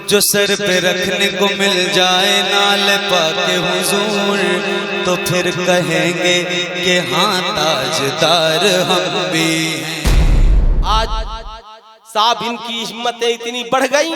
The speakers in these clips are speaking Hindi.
जो सर पे रखने को मिल जाए नाल पाके हुजूर, तो फिर कहेंगे कि हाँ ताजदार हम भी हैं। आज साहब इनकी हिम्मतें इतनी बढ़ गई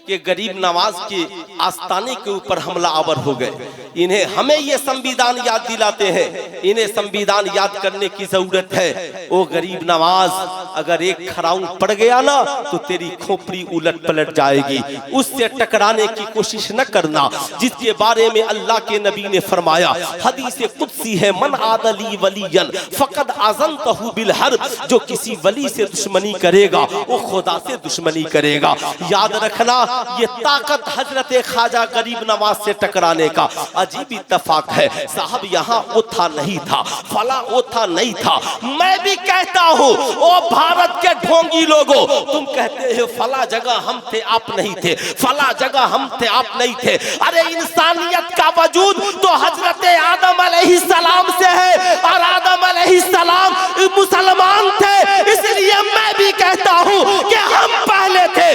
कि गरीब नवाज के आस्ताने के ऊपर हमला आवर हो गए। इन्हें हमें ये संविधान याद दिलाते हैं, इन्हें संविधान याद करने की जरूरत है। ओ गरीब नवाज, अगर एक खराउन पड़ गया ना तो तेरी खोपड़ी उलट पलट जाएगी। उससे टकराने की कोशिश न करना जिसके बारे में अल्लाह के नबी ने फरमाया, हदीस कुदसी है, मन आदली वलियन फकद आज़नतहु बिल हर्ब। जो किसी वली से दुश्मनी करेगा वो खुदा से दुश्मनी करेगा। याद रखना, ये ताकत हजरत ख्वाजा गरीब नवाज से टकराने का। अजीब इत्तेफाक है साहब, यहाँ ओथा नहीं था, फला ओथा नहीं था। मैं भी कहता हूँ ओ भारत के ढोंगी लोगों, तुम कहते हो फला जगह हम थे आप नहीं थे, फला जगह हम थे आप नहीं थे। अरे इंसानियत का वजूद तो हजरत आदम अलैहिस्सलाम से है, और आदम अलैहिस्सलाम मुसलमान थे। इसलिए मैं भी कहता हूँ कि हम पहले थे।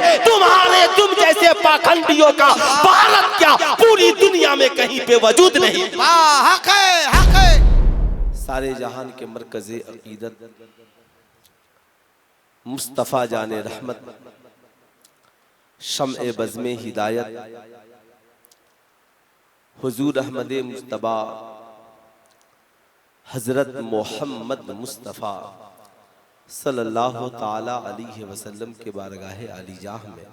तुम जैसे पाखंडियों का भारत क्या पूरी दुनिया में कहीं पे वजूद नहीं। हक है, हक है। सारे जहान के मरकज़े अकीदत मुस्तफ़ा जाने रहमत, शम्ए बज़्मे हिदायत, हुजूर अहमद मुस्तबा हजरत मोहम्मद मुस्तफ़ा सल्लल्लाहु ताला अलैहि वसल्लम के बारगाहे आलीजाह में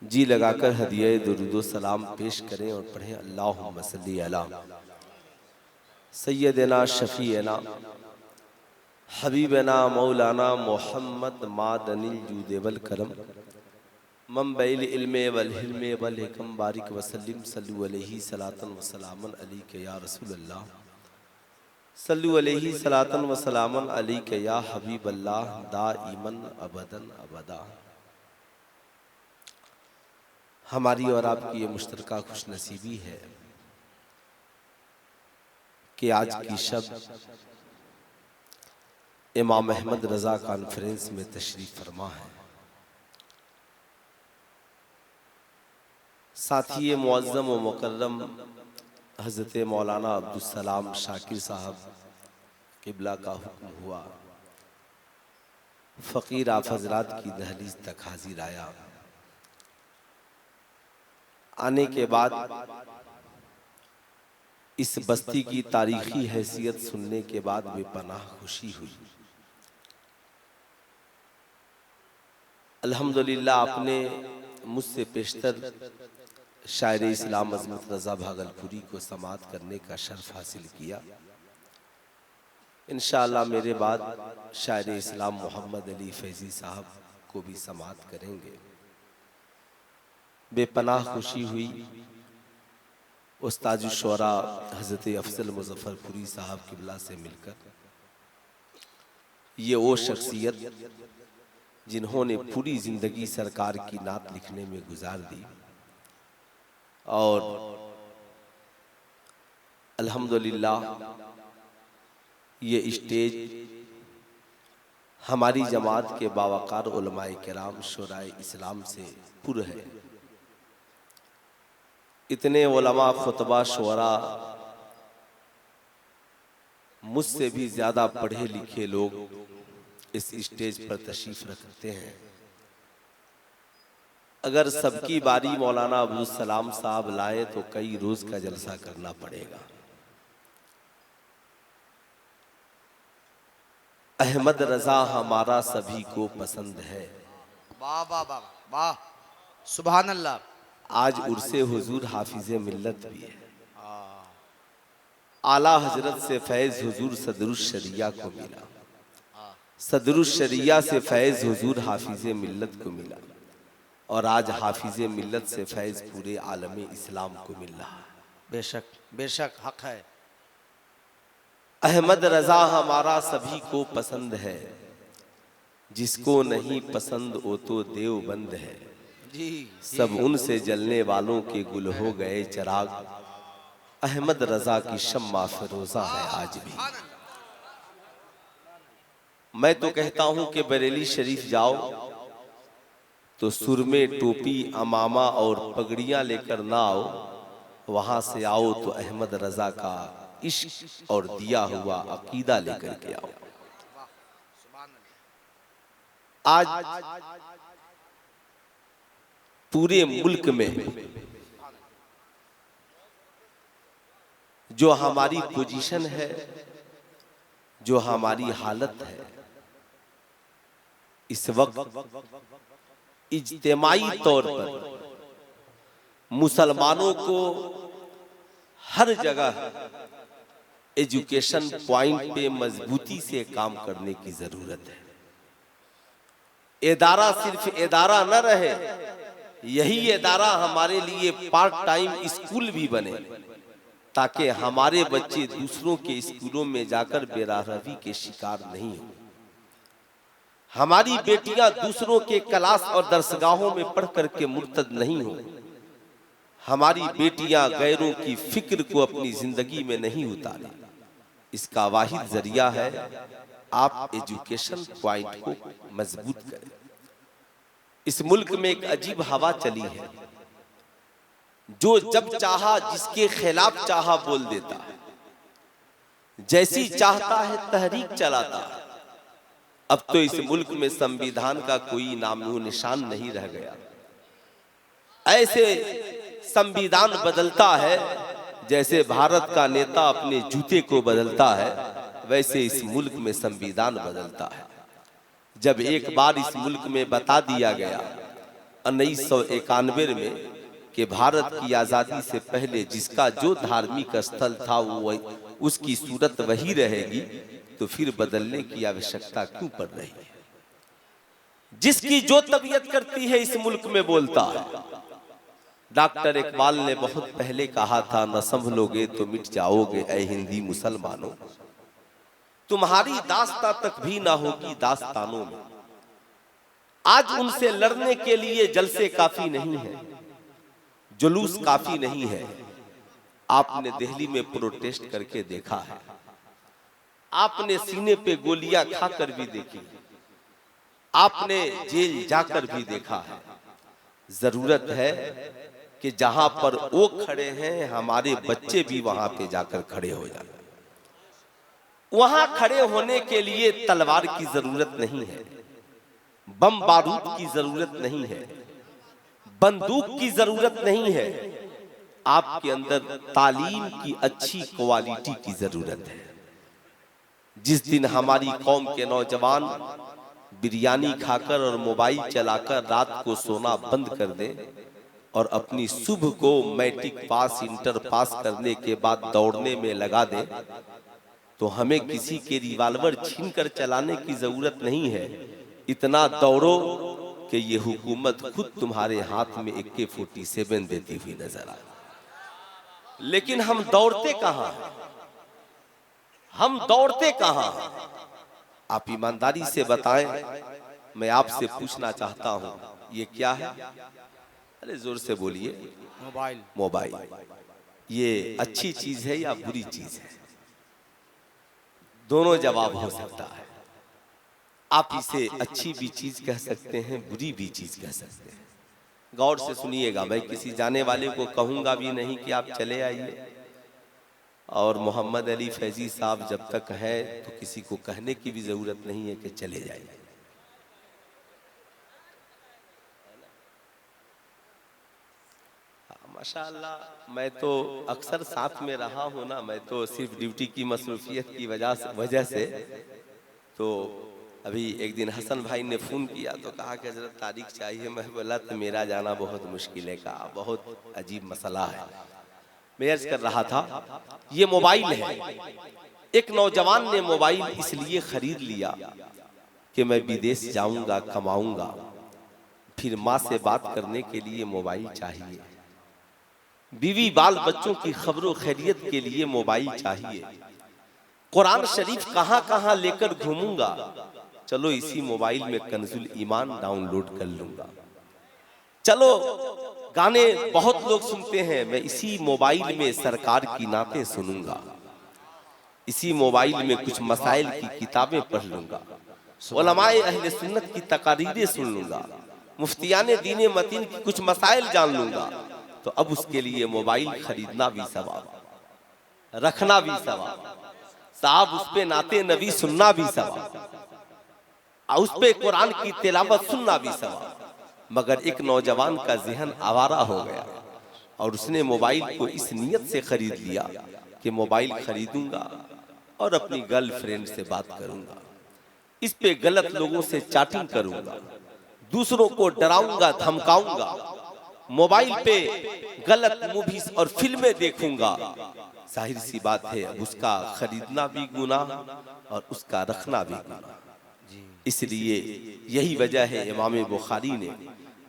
जी लगाकर हदिया दुरूद सलाम पेश करें और पढ़ें, अल्लाहुम्मा सल्ली अला सय्यदना शफीना हबीबना मौलाना मोहम्मद मादनिल जूद वल करम मंबइल इल्मे वल हिल्मे वल हिकम बारिक वसल्लिम सल्लु अलैहि सलातन व सलामन अलैका या रसूल अल्लाह, सल्लु अलैहि सलातन व सलामन अलैका या हबीब अल्लाह दाइमन अबदन अबदा। हमारी और आपकी ये मुश्तरका खुशनसीबी है कि आज की शब इमाम अहमद रजा कॉन्फ्रेंस में तशरीफ फरमा है। साथी मुअज़्ज़म व मुकर्रम हज़रत मौलाना अब्दुल सलाम शाकिर साहब किबला का हुक्म हुआ, फ़कीर आप हज़रात की दहलीज तक हाजिर आया। आने के बाद इस बस्ती की तारीखी हैसियत सुनने के बाद बेपनाह खुशी हुई। अल्हम्दुलिल्लाह आपने मुझसे पेशतर शायर इस्लाम अज़मत रज़ा भागलपुरी को समाअत करने का शर्फ हासिल किया। इंशाअल्लाह मेरे बाद शायर इस्लाम मोहम्मद अली फैज़ी साहब को भी समाअत करेंगे। बेपनाह खुशी हुई उस्ताद शुरा हज़रत अफजल मुज़फ़्फ़रपुरी साहब किबला से मिलकर। ये वो शख्सियत जिन्होंने पूरी ज़िंदगी सरकार की नात लिखने में गुजार दी, और अल्हम्दुलिल्लाह ये स्टेज हमारी जमात के बावकार उलमाए किराम शुराए इस्लाम से पुर है। इतने उलमा खुतबा शुरा, मुझसे भी ज़्यादा पढ़े लिखे लोग इस स्टेज पर तशरीफ रखते हैं। अगर सबकी बारी मौलाना अब्दुल सलाम साहब लाए तो कई रोज का जलसा करना पड़ेगा। अहमद रजा हमारा सभी को पसंद है। वाह वाह वाह वाह, सुभान अल्लाह। आज उर्से हुजूर हाफिज़े मिल्लत भी है। आला हजरत से फैज़ हुजूर सदरुश शरिया को मिला, सदरुश शरिया से फैज़ हुजूर हाफिज़े मिल्लत को मिला, और आज हाफिज़े मिल्लत से फैज़ पूरे आलम इस्लाम को मिल रहा है। बेशक बेशक हक है। अहमद रजा हमारा सभी को पसंद है, जिसको नहीं पसंद वो तो देवबंद है। जी सब उनसे जलने वालों के गुल हो गए चिराग, अहमद रजा की शम्मा फिरोजा है आज भी। मैं तो कहता हूं कि बरेली शरीफ जाओ तो सुरमे, टोपी, अमामा और पगड़ियां लेकर ना आओ, वहां से आओ तो अहमद रजा का इश्क और दिया हुआ अकीदा लेकर के आओ। आज पूरे मुल्क में जो हमारी पोजीशन है, जो हमारी हालत है, इस वक्त इज्तिमाई तौर पर मुसलमानों को हर जगह एजुकेशन पॉइंट पे मजबूती से काम करने की जरूरत है। इदारा सिर्फ इदारा न रहे, यही इदारा हमारे लिए पार्ट टाइम स्कूल भी बने, ताकि हमारे बच्चे दूसरों के स्कूलों में जाकर बेराहवी के शिकार नहीं हो। हमारी बेटियां दूसरों के क्लास और दरसगाहों में पढ़ करके मुर्तद नहीं हो। हमारी बेटियां गैरों की फिक्र को अपनी जिंदगी में नहीं उतारे। इसका वाहिद जरिया है आप एजुकेशन पॉइंट को मजबूत करें। इस मुल्क में एक अजीब हवा चली है, जो जब चाहा जिसके खिलाफ चाहा बोल देता है, जैसी चाहता है तहरीक चलाता है। अब तो इस मुल्क में संविधान का कोई नामो निशान नहीं रह गया। ऐसे संविधान बदलता है जैसे भारत का नेता अपने जूते को बदलता है, वैसे इस मुल्क में संविधान बदलता है। जब एक बार इस मुल्क में बता दिया गया 1991 में कि भारत की आजादी से पहले जिसका जो धार्मिक स्थल था वो उसकी सूरत वही रहेगी, तो फिर बदलने की आवश्यकता क्यों पड़ रही है? जिसकी जो तबीयत करती है इस मुल्क में बोलता है। डॉक्टर इकबाल ने बहुत पहले कहा था, न संभलोगे तो मिट जाओगे ऐ हिंदी मुसलमानों, तुम्हारी दास्तां तक भी ना होगी दास्तानों में। आज उनसे लड़ने के लिए जलसे काफी नहीं है, जुलूस काफी नहीं है। आपने दिल्ली में प्रोटेस्ट करके देखा है, आपने सीने पे गोलियां खाकर भी देखी, आपने जेल जाकर भी देखा है। जरूरत है कि जहां पर वो खड़े हैं हमारे बच्चे भी वहां पे जाकर खड़े हो जाए। वहां खड़े होने के लिए तलवार की जरूरत नहीं है, बम बारूद की जरूरत नहीं है, बंदूक की जरूरत नहीं है। आपके अंदर तालीम की अच्छी क्वालिटी की जरूरत है। जिस दिन हमारी कौम के नौजवान बिरयानी खाकर और मोबाइल चलाकर रात को सोना बंद कर दे और अपनी सुबह को मैट्रिक पास, इंटर पास करने के बाद दौड़ने में लगा दे, तो हमें किसी के रिवाल्वर छीन कर चलाने की जरूरत नहीं है। इतना दौड़ो कि ये हुकूमत खुद तुम्हारे हाथ में AK-47 देती हुई नजर आए। लेकिन हम दौड़ते कहां हैं? हम दौड़ते कहां हैं? आप ईमानदारी से बताएं। मैं आपसे पूछना चाहता हूं, ये क्या है? अरे जोर से बोलिए। मोबाइल। मोबाइल ये अच्छी चीज है या बुरी चीज है? दोनों जवाब हो सकता है। आप इसे अच्छी भी चीज कह सकते हैं, बुरी भी चीज कह सकते हैं। गौर से सुनिएगा, मैं किसी जाने वाले को कहूंगा भी नहीं कि आप चले आइए, और मोहम्मद अली फैजी साहब जब तक है तो किसी को कहने की भी जरूरत नहीं है कि चले जाइए। माशाअल्लाह, मैं तो अक्सर साथ में रहा हूँ ना, मैं तो सिर्फ ड्यूटी की मसरूफियत की वजह से। तो अभी एक दिन हसन भाई ने फ़ोन किया तो कहा कि हज़रत तारीख चाहिए। मैं बोला तो मेरा जाना बहुत मुश्किल है, कहा बहुत अजीब मसला है। मैं अर्ज़ कर रहा था, ये मोबाइल है। एक नौजवान ने मोबाइल इसलिए ख़रीद लिया कि मैं विदेश जाऊंगा, कमाऊंगा, फिर माँ से बात करने के लिए मोबाइल चाहिए, बीवी बाल बच्चों की खबरों खैरियत के लिए मोबाइल चाहिए, कुरान शरीफ कहां कहां लेकर घूमूंगा, चलो इसी मोबाइल में कंजुल ईमान डाउनलोड कर लूंगा, चलो गाने बहुत लोग सुनते हैं, मैं इसी मोबाइल में सरकार की नातें सुनूंगा, इसी मोबाइल में कुछ मसाइल की किताबें पढ़ लूंगा, उलमाए अहले सुन्नत की तकारीरें सुन लूंगा, मुफ्तियाने दीने मतीन की कुछ मसाइल जान लूंगा, तो अब उसके लिए मोबाइल खरीदना भी सवाब, रखना भी सवाब, साहब उस पे नाते नबी सुनना भी सवाब, और उस पे कुरान की तिलावत सुनना भी सवाब। मगर एक नौजवान का ज़हन आवारा हो गया और उसने मोबाइल को इस नियत से खरीद लिया कि मोबाइल खरीदूंगा और अपनी गर्लफ्रेंड से बात करूंगा, इस पे गलत लोगों से चैटिंग करूंगा, दूसरों को डराऊंगा धमकाऊंगा, मोबाइल पे गलत मूवीज और फिल्में देखूंगा। जाहिर सी बात है अब उसका खरीदना भी गुनाह और उसका रखना भी गुनाह। इसलिए यही वजह है इमाम बुखारी ने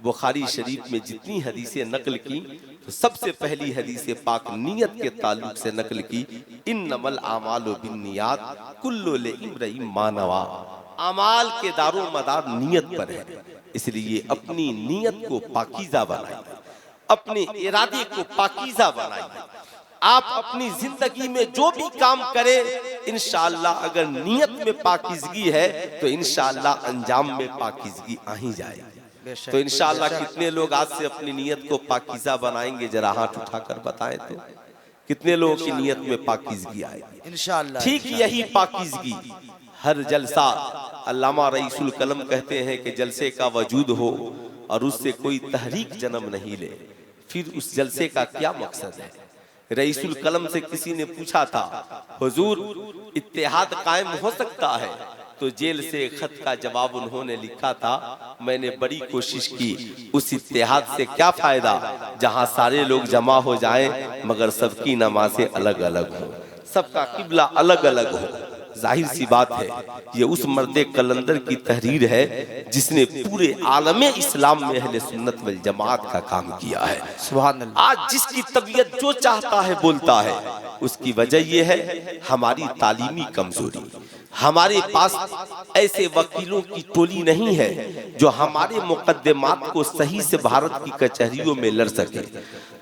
बुखारी शरीफ में जितनी हदीसें नकल की, तो सबसे पहली हदीस पाक नियत के ताल्लुक से नकल की, इन्नमल आमालु बिन्नियात कुल्लु लिम्रिइन मा नवा। अमाल के दारो मदार नियत पर है, इसलिए अपनी नियत को पाकीज़ा बनाइए, अपने इरादे को पाकीज़ा बनाइए। आप अपनी जिंदगी में जो भी काम करें, इंशाअल्लाह अगर नियत में पाकीज़गी है तो इंशाअल्लाह अंजाम में पाकीज़गी आ ही जाएगी। तो इंशाअल्लाह कितने लोग आज से अपनी नियत को पाकीज़ा बनाएंगे, जरा हाथ उठाकर बताएं तो कितने लोगों की नियत में पाकीज़गी आएगी इंशाअल्लाह। ठीक यही पाकीज़गी हर जलसा, अल्लामा रईसुल कलम कहते हैं कि जलसे का वजूद हो और उससे कोई तहरीक जन्म नहीं ले, फिर उस जलसे का क्या मकसद है। रईसुल कलम से किसी ने पूछा था, हुजूर इत्तेहाद कायम हो सकता है? तो जेल से खत का जवाब उन्होंने लिखा था, मैंने बड़ी कोशिश की, उस इत्तेहाद से क्या फायदा जहां सारे लोग जमा हो जाएं मगर सबकी नमाजें अलग अलग हो, सबका किबला अलग अलग हो। जाहिर सी बात है ये उस मर्दे कलंदर की तहरीर है जिसने पूरे आलमे इस्लाम में अहले सुन्नत वल जमात का काम किया है। सुभान अल्लाह। आज जिसकी तबीयत जो चाहता है बोलता है, उसकी वजह यह है हमारी तालीमी कमजोरी। हमारे पास ऐसे वकीलों की टोली नहीं है जो हमारे मुकद्दमात को सही से भारत की कचहरियों में लड़ सके।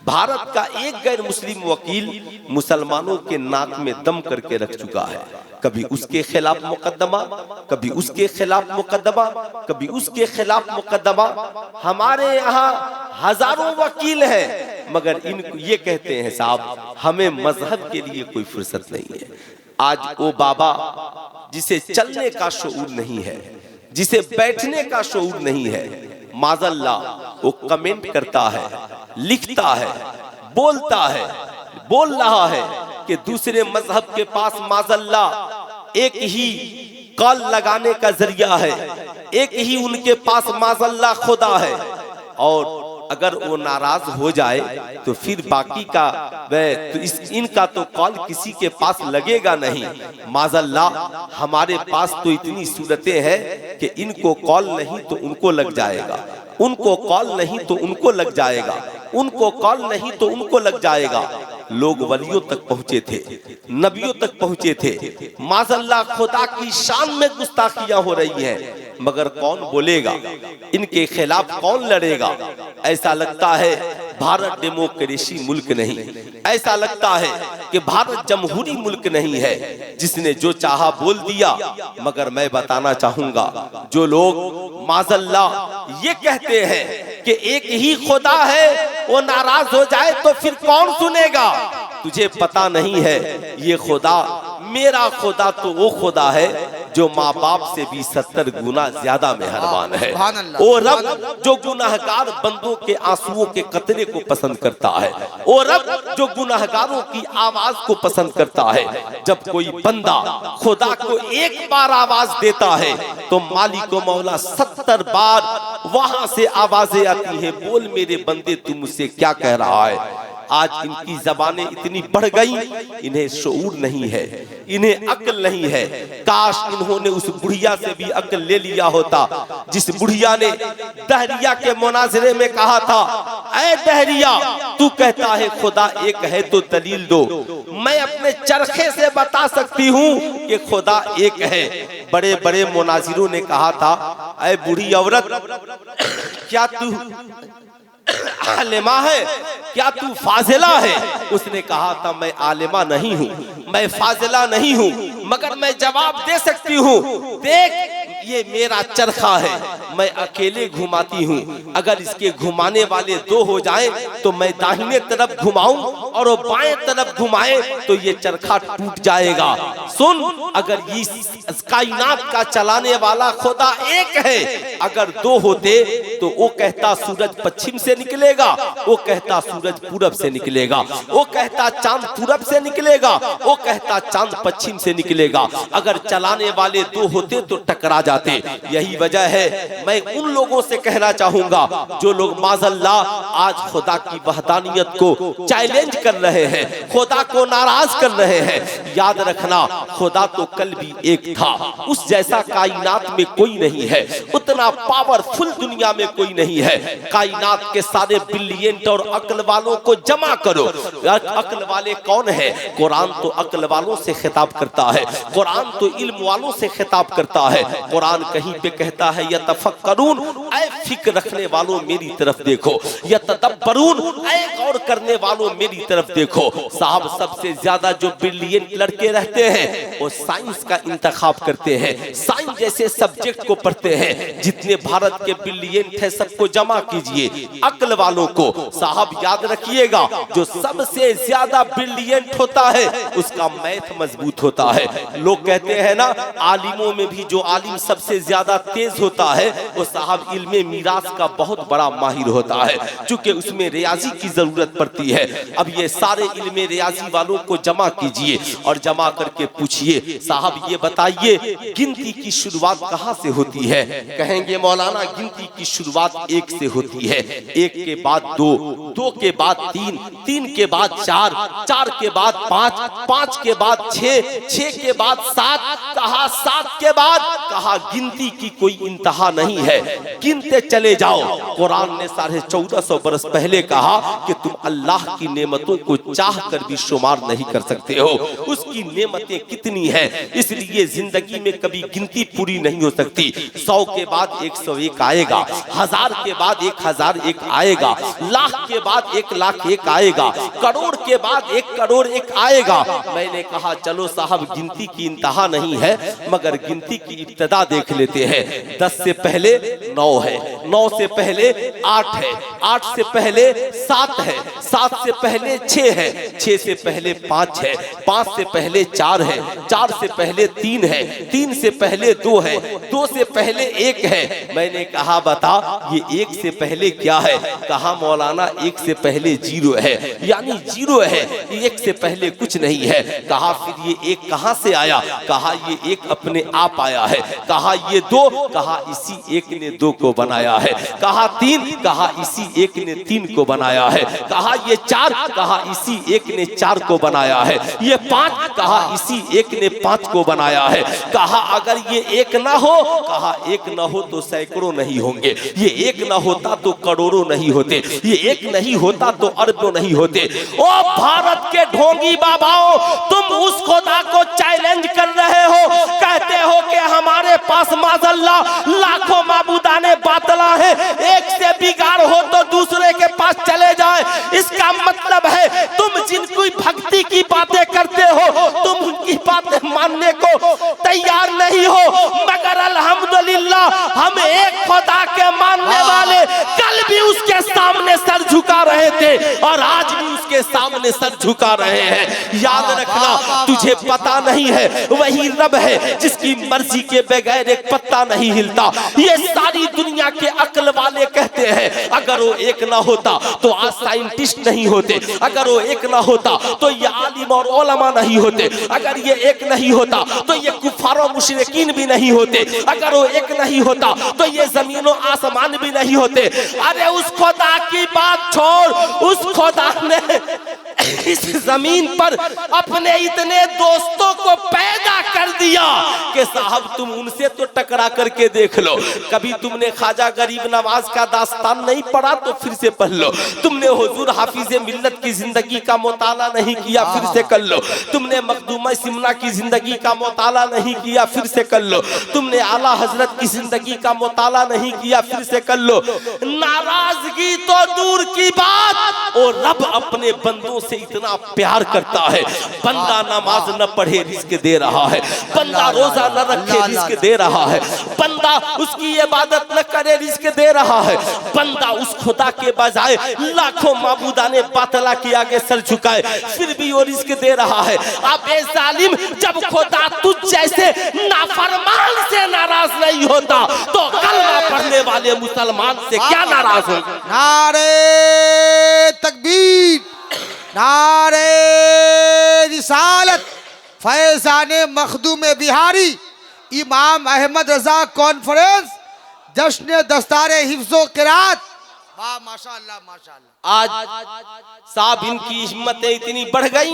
भारत का एक गैर मुस्लिम वकील मुसलमानों के नाक में दम करके रख चुका है, कभी उसके खिलाफ मुकदमा, कभी उसके खिलाफ मुकदमा, कभी उसके खिलाफ मुकदमा। हमारे यहाँ हजारों वकील हैं मगर इनको ये कहते हैं साहब हमें मजहब के लिए कोई फुर्सत नहीं है। आज वो बाबा जिसे चलने का शऊर नहीं है, जिसे बैठने का शऊर नहीं है, माज़ल्लाह वो कमेंट करता है, लिखता है, बोलता है, बोल रहा है कि दूसरे मजहब के पास माज़ल्लाह एक ही कॉल लगाने का जरिया है, एक ही उनके पास माज़ल्लाह खुदा है, और अगर वो नाराज हो जाए तो फिर बाकी का तो इनका तो कॉल किसी के पास लगेगा नहीं। माज़ल्लाह हमारे पास तो इतनी सूरतें हैं कि इनको कॉल नहीं तो उनको लग जाएगा, उनको कॉल नहीं तो उनको लग जाएगा, उनको कॉल नहीं तो उनको लग जाएगा। लोग वलियों तक पहुंचे थे, नबियों तक पहुंचे थे, माज़ल्लाह खुदा की शान में गुस्ताखियां हो रही हैं, मगर कौन बोलेगा, इनके खिलाफ कौन लड़ेगा। ऐसा लगता है भारत डेमोक्रेसी मुल्क नहीं, ऐसा लगता है कि भारत जमहूरी मुल्क नहीं है जिसने जो चाहा बोल दिया। मगर मैं बताना चाहूंगा जो लोग माज़ल्लाह ये कहते हैं कि एक ही खुदा है, वो नाराज हो जाए तो फिर कौन सुनेगा। तुझे पता नहीं है ये खुदा, मेरा खुदा तो वो खुदा है जो माँ बाप से भी 70 गुना ज्यादा मेहरबान है। वो रब जो गुनाहगार बंदों के आंसुओं के कतरे को पसंद करता है, वो रब जो गुनाहगारों की आवाज को पसंद करता है। जब कोई बंदा खुदा को एक बार आवाज देता है तो मालिक व मौला 70 बार वहां से आवाजें आती हैं, बोल मेरे बंदे तू मुझसे क्या कह रहा है। आज इनकी जबानें इतनी बढ़ गई, इन्हें शऊर नहीं है, इन्हें अक्ल नहीं है। काश इन्होंने उस बुढ़िया से भी अक्ल ले लिया होता जिस बुढ़िया ने दहरिया के मुनाजरे में कहा था, ऐ दहरिया तू कहता है खुदा एक है तो दलील दो। मैं अपने चरखे से बता सकती हूँ कि खुदा एक है। बड़े बड़े मुनाजिरों ने कहा था, ऐ बूढ़ी औरत क्या तू आलिमा है, क्या तू फाजिला है। उसने कहा था मैं आलिमा नहीं हूँ, मैं फाजिला नहीं हूँ, मगर मैं जवाब दे सकती हूँ। देख ये मेरा चरखा है, मैं अकेले घुमाती हूँ, अगर इसके घुमाने वाले दो हो जाएं तो मैं दाहिने तरफ घुमाऊं और वो बाएं तरफ घुमाए तो ये चरखा टूट जाएगा। सुन, अगर इस कायनात का चलाने वाला खुदा एक है, अगर दो होते तो वो कहता सूरज पश्चिम से निकलेगा, वो कहता सूरज पूरब से निकलेगा, वो कहता चांद पूरब से निकलेगा, वो कहता चांद पश्चिम से निकलेगा। अगर चलाने वाले दो होते तो टकरा जाते। यही वजह है मैं उन लोगों से कहना चाहूंगा जो लोग माज़अल्लाह आज खुदा की वहदानियत को चैलेंज कर रहे हैं, खुदा को नाराज कर रहे हैं, याद रखना खुदा तो कल भी एक था, उस जैसा कायनात में कोई नहीं है, उतना पावरफुल दुनिया में कोई नहीं है। कायनात के सारे ब्रिलियंट और अक्ल वालों को जमा करो। अक्ल वाले कौन है? कुरान तो अक्ल वालों से खिताब करता है, कुरान तो इल्म वालों से खिताब करता है। कुरान कहीं पे कहता है यतफक्करून, ऐ फिक्र रखने वालों मेरी तरफ देखो, यतदब्बरून, ऐ गौर करने वालों मेरी तरफ देखो। साहब सबसे ज्यादा जो ब्रिलियंट लड़के रहते हैं वो साइंस का इंतखाब करते हैं, साइंस जैसे सब्जेक्ट को पढ़ते हैं। जितने भारत के ब्रिलियंट है सबको जमा कीजिए, अक्ल वालों को। साहब याद रखिएगा जो सबसे ज्यादा ब्रिलियंट होता है उसका मैथ मजबूत होता है। लोग कहते हैं ना आलिमों में भी जो आलिम सबसे ज्यादा तेज होता है वो साहब इल्मे मीरास का बहुत बड़ा माहिर होता है, क्योंकि उसमें रियाजी की जरूरत पड़ती है। अब ये सारे इल्मे रियाजी वालों को जमा कीजिए और जमा करके पूछिए साहब ये बताइए गिनती की शुरुआत कहाँ से होती है? कहेंगे मौलाना गिनती की शुरुआत एक से होती है, एक के बाद दो, दो के बाद तीन, तीन के बाद चार, चार के बाद पाँच, पाँच के बाद छह, छह के बाद सात, कहा सात के बाद, कहा गिनती की कोई इंतहा नहीं है, गिनते चले जाओ। कुरान ने 1450 बरस पहले कहा कि तुम अल्लाह की नेमतों को चाह कर भी शुमार नहीं कर सकते हो, उसकी नेमतें कितनी हैं, इसलिए जिंदगी में कभी गिनती पूरी नहीं हो सकती। 100 के बाद 101 आएगा, 1000 के बाद 1001 आएगा, लाख के बाद 1,01,000 आएगा, करोड़ के बाद 1,01,00,000 आएगा। मैंने कहा चलो साहब गिनती की इंतहा नहीं है मगर गिनती की इब्तिदा देख लेते हैं। 10 से पहले 9 है, 9 से पहले 8 है, 8 से पहले 7 है, 7 से पहले 6 है, 6 से पहले 5 है, 5 से पहले 4 है, 4 से पहले 3 है, 3 से पहले 2 है, 2 से पहले 1 है। मैंने कहा बता ये 1 से पहले क्या है? कहा मौलाना 1 से पहले 0 है, यानी 0 है, 1 से पहले कुछ नहीं है। कहा फिर ये 1 कहां से आया? कहा ये 1 अपने आप आया है। कहा ये 2, कहा इसी 1 ने 2 को बनाया है। कहा 3, कहा इसी 1 ने 3 को बनाया है। कहा ये 4, कहा इसी 1 ने 4 को बनाया है। ये 5, कहा इसी 1 ने 5 को बनाया है। कहा अगर ये 1 ना हो, कहा 1 ना हो तो सैकड़ों नहीं होंगे, ये 1 ना होता तो करोड़ों नहीं होते, ये 1 नहीं होता तो अरबों नहीं होते। ओ भारत के ढोंगी बाबाओं, तुम उस खुदा को चैलेंज कर रहे हो, कहते हो कि हमारे पास माज़अल्लाह लाखों माबूदाने बातला है, एक से बिगाड़ हो तो दूसरे के पास चले जाए। इसका मतलब है तुम जिनकी भक्ति की बातें करते हो तुम उनकी बातें मानने को तैयार नहीं हो, मगर अल्हम्दुलिल्लाह हम एक खुदा के मानने वाले कल भी उसके सामने सर झुका रहे थे और आज भी उसके सामने सर झुका रहे हैं। याद रखना तुझे पता नहीं है वही रब है जिसकी मर्जी के बगैर एक पत्ता नहीं हिलता। ये सारी दुनिया के अक्ल वाले कहते हैं अगर वो 1 ना होता तो आज साइंटिस्ट नहीं होते, अगर वो 1 ना होता तो ये आलिम और उलमा नहीं होते, अगर ये 1 नहीं होता तो ये कुफार और मुशरिकीन भी नहीं होते, अगर वो 1 नहीं होता तो ये जमीन और आसमान भी नहीं होते। अरे उस खुदा की बात छोड़, उस खुदा ने इस जमीन पर अपने इतने दोस्तों को पैदा कर दिया कि साहब तुम उनसे तो टकरा करके देख लो। कभी तुमने ख्वाजा गरीब नवाज का दास्तान नहीं पढ़ा तो फिर से पढ़ लो, तुमने हुजूर हाफिज़े मिल्लत की जिंदगी का मुताला नहीं किया फिर से कर लो, तुमने मखदूम सिमना की जिंदगी का मुताला नहीं किया फिर से कर लो, तुमने आला हजरत की जिंदगी का मुताला नहीं किया फिर से कर लो। नाराजगी तो दूर की बात, और रब अपने बंदों से इतना प्यार करता है। बंदा नमाज न पढ़े रिस्क दे रहा है, बंदा रोजा न रखे रिस्क दे रहा है, बंदा उसकी इबादत न करे रिस्क दे रहा है, बंदा उस खुदा के बजाय लाखों माबूदाने बातला के आगे सर झुकाए फिर भी वो रिस्क दे रहा है। अब ए जालिम, जब खुदा तुझ जैसे नाफरमान से नाराज नहीं होता तो कलमा पढ़ने वाले मुसलमान से क्या नाराज होगा? नारे तकबीर, नारे रिसालत, फैजाने मखदूम बिहारी, इमाम अहमद रजा कॉन्फ्रेंस, जश्न दस्तारे हिफ्ज़ो क़िरात। वाह माशाअल्लाह माशाअल्लाह। आज साहब इनकी हिम्मतें इतनी बढ़ गई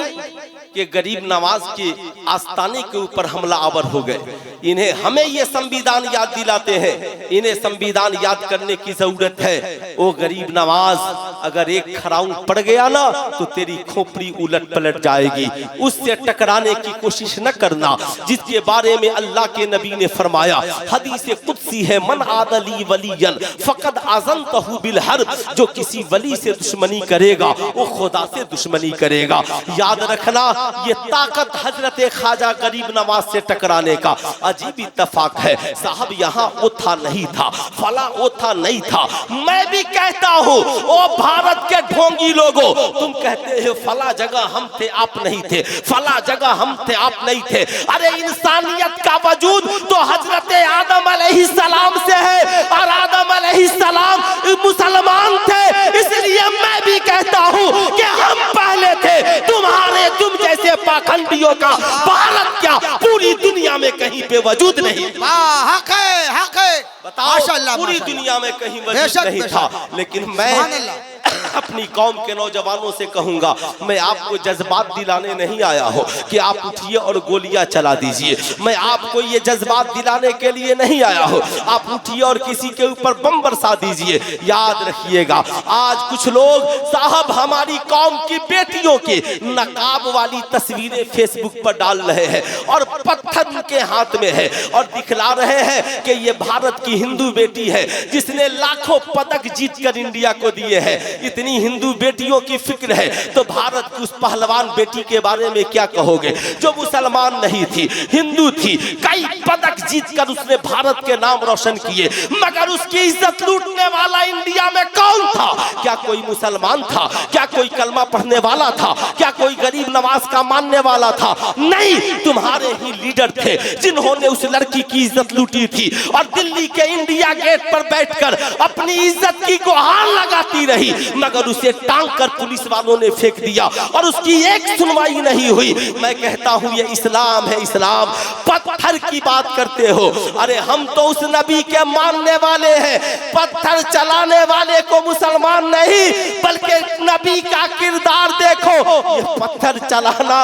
कि गरीब नवाज के आस्ताने के ऊपर हमला आवर हो गए। इन्हें हमें ये संविधान याद दिलाते हैं, इन्हें संविधान याद करने की जरूरत है। ओ गरीब नवाज, अगर एक खराउन पड़ गया ना तो तेरी खोपड़ी उलट पलट जाएगी। उससे टकराने की कोशिश न करना, जिसके बारे में अल्लाह के नबी ने फरमाया, हदीस कुदसी है, मन आदली वलियन फकद आज़नतहु बिल हर्ब, जो किसी वली से दुश्मनी करेगा वो खुदा से दुश्मनी करेगा। याद रखना, ये ताकत हजरत ख्वाजा गरीब नवाज से टकराने का अजीब इत्तेफाक है। साहब यहाँ ओथा नहीं था, फला ओथा नहीं था। मैं भी कहता हूँ, ओ भारत के ढोंगी लोगों, तुम कहते हो फला जगह हम थे आप नहीं थे, फला जगह हम थे आप नहीं थे। अरे इंसानियत का वजूद तो हजरत आदम अलैहिस्सलाम से है, और आदम अलैहिस्सलाम मुसलमान थे। इसलिए मैं भी कहता हूँ कि हम पहले थे। तुम जैसे पाखंडियों का भारत क्या पूरी दुनिया में कहीं पे वजूद नहीं। हक है, हक है। बताओ, पूरी दुनिया में कहीं वजूद नहीं था। लेकिन मैं अपनी कौम के नौजवानों से कहूंगा, मैं आपको जज्बात दिलाने नहीं आया हूं कि आप उठिए और गोलियां चला दीजिए। मैं आपको ये जज्बात दिलाने के लिए नहीं आया हूं आप उठिए और किसी के ऊपर बम बरसा दीजिए। याद रखिएगा, आज कुछ लोग साहब हमारी कौम की बेटियों के नकाब वाली तस्वीरें फेसबुक पर डाल रहे हैं और पत्थर के हाथ में है और दिखला रहे हैं कि ये भारत की हिंदू बेटी है जिसने लाखों पदक जीतकर इंडिया को दिए हैं। इतनी हिंदू बेटियों की फिक्र है तो भारत की उस पहलवान बेटी के बारे में क्या कहोगे जो मुसलमान नहीं थी, हिंदू थी, कई पदक जीतकर उसने भारत के नाम रोशन किए, मगर उसकी इज्जत लूटने वाला इंडिया में कौन था? क्या कोई मुसलमान था? क्या कोई कलमा पढ़ने वाला था? क्या कोई गरीब नवाज का मानने वाला था? नहीं, तुम्हारे ही लीडर थे जिन्होंने उस लड़की की इज्जत लूटी थी और दिल्ली के इंडिया गेट पर बैठकर अपनी इज्जत की गुहार लगाती रही, मगर उसे टांग कर पुलिस वालों ने फेंक दिया और उसकी एक सुनवाई नहीं हुई। मैं कहता हूं ये इस्लाम है, इस्लाम। पत्थर की बात करते हो, अरे हम तो उस नबी के मानने वाले हैं, पत्थर चलाने वाले को मुसलमान नहीं बल्कि नबी का किरदार देखो। ये पत्थर चलाना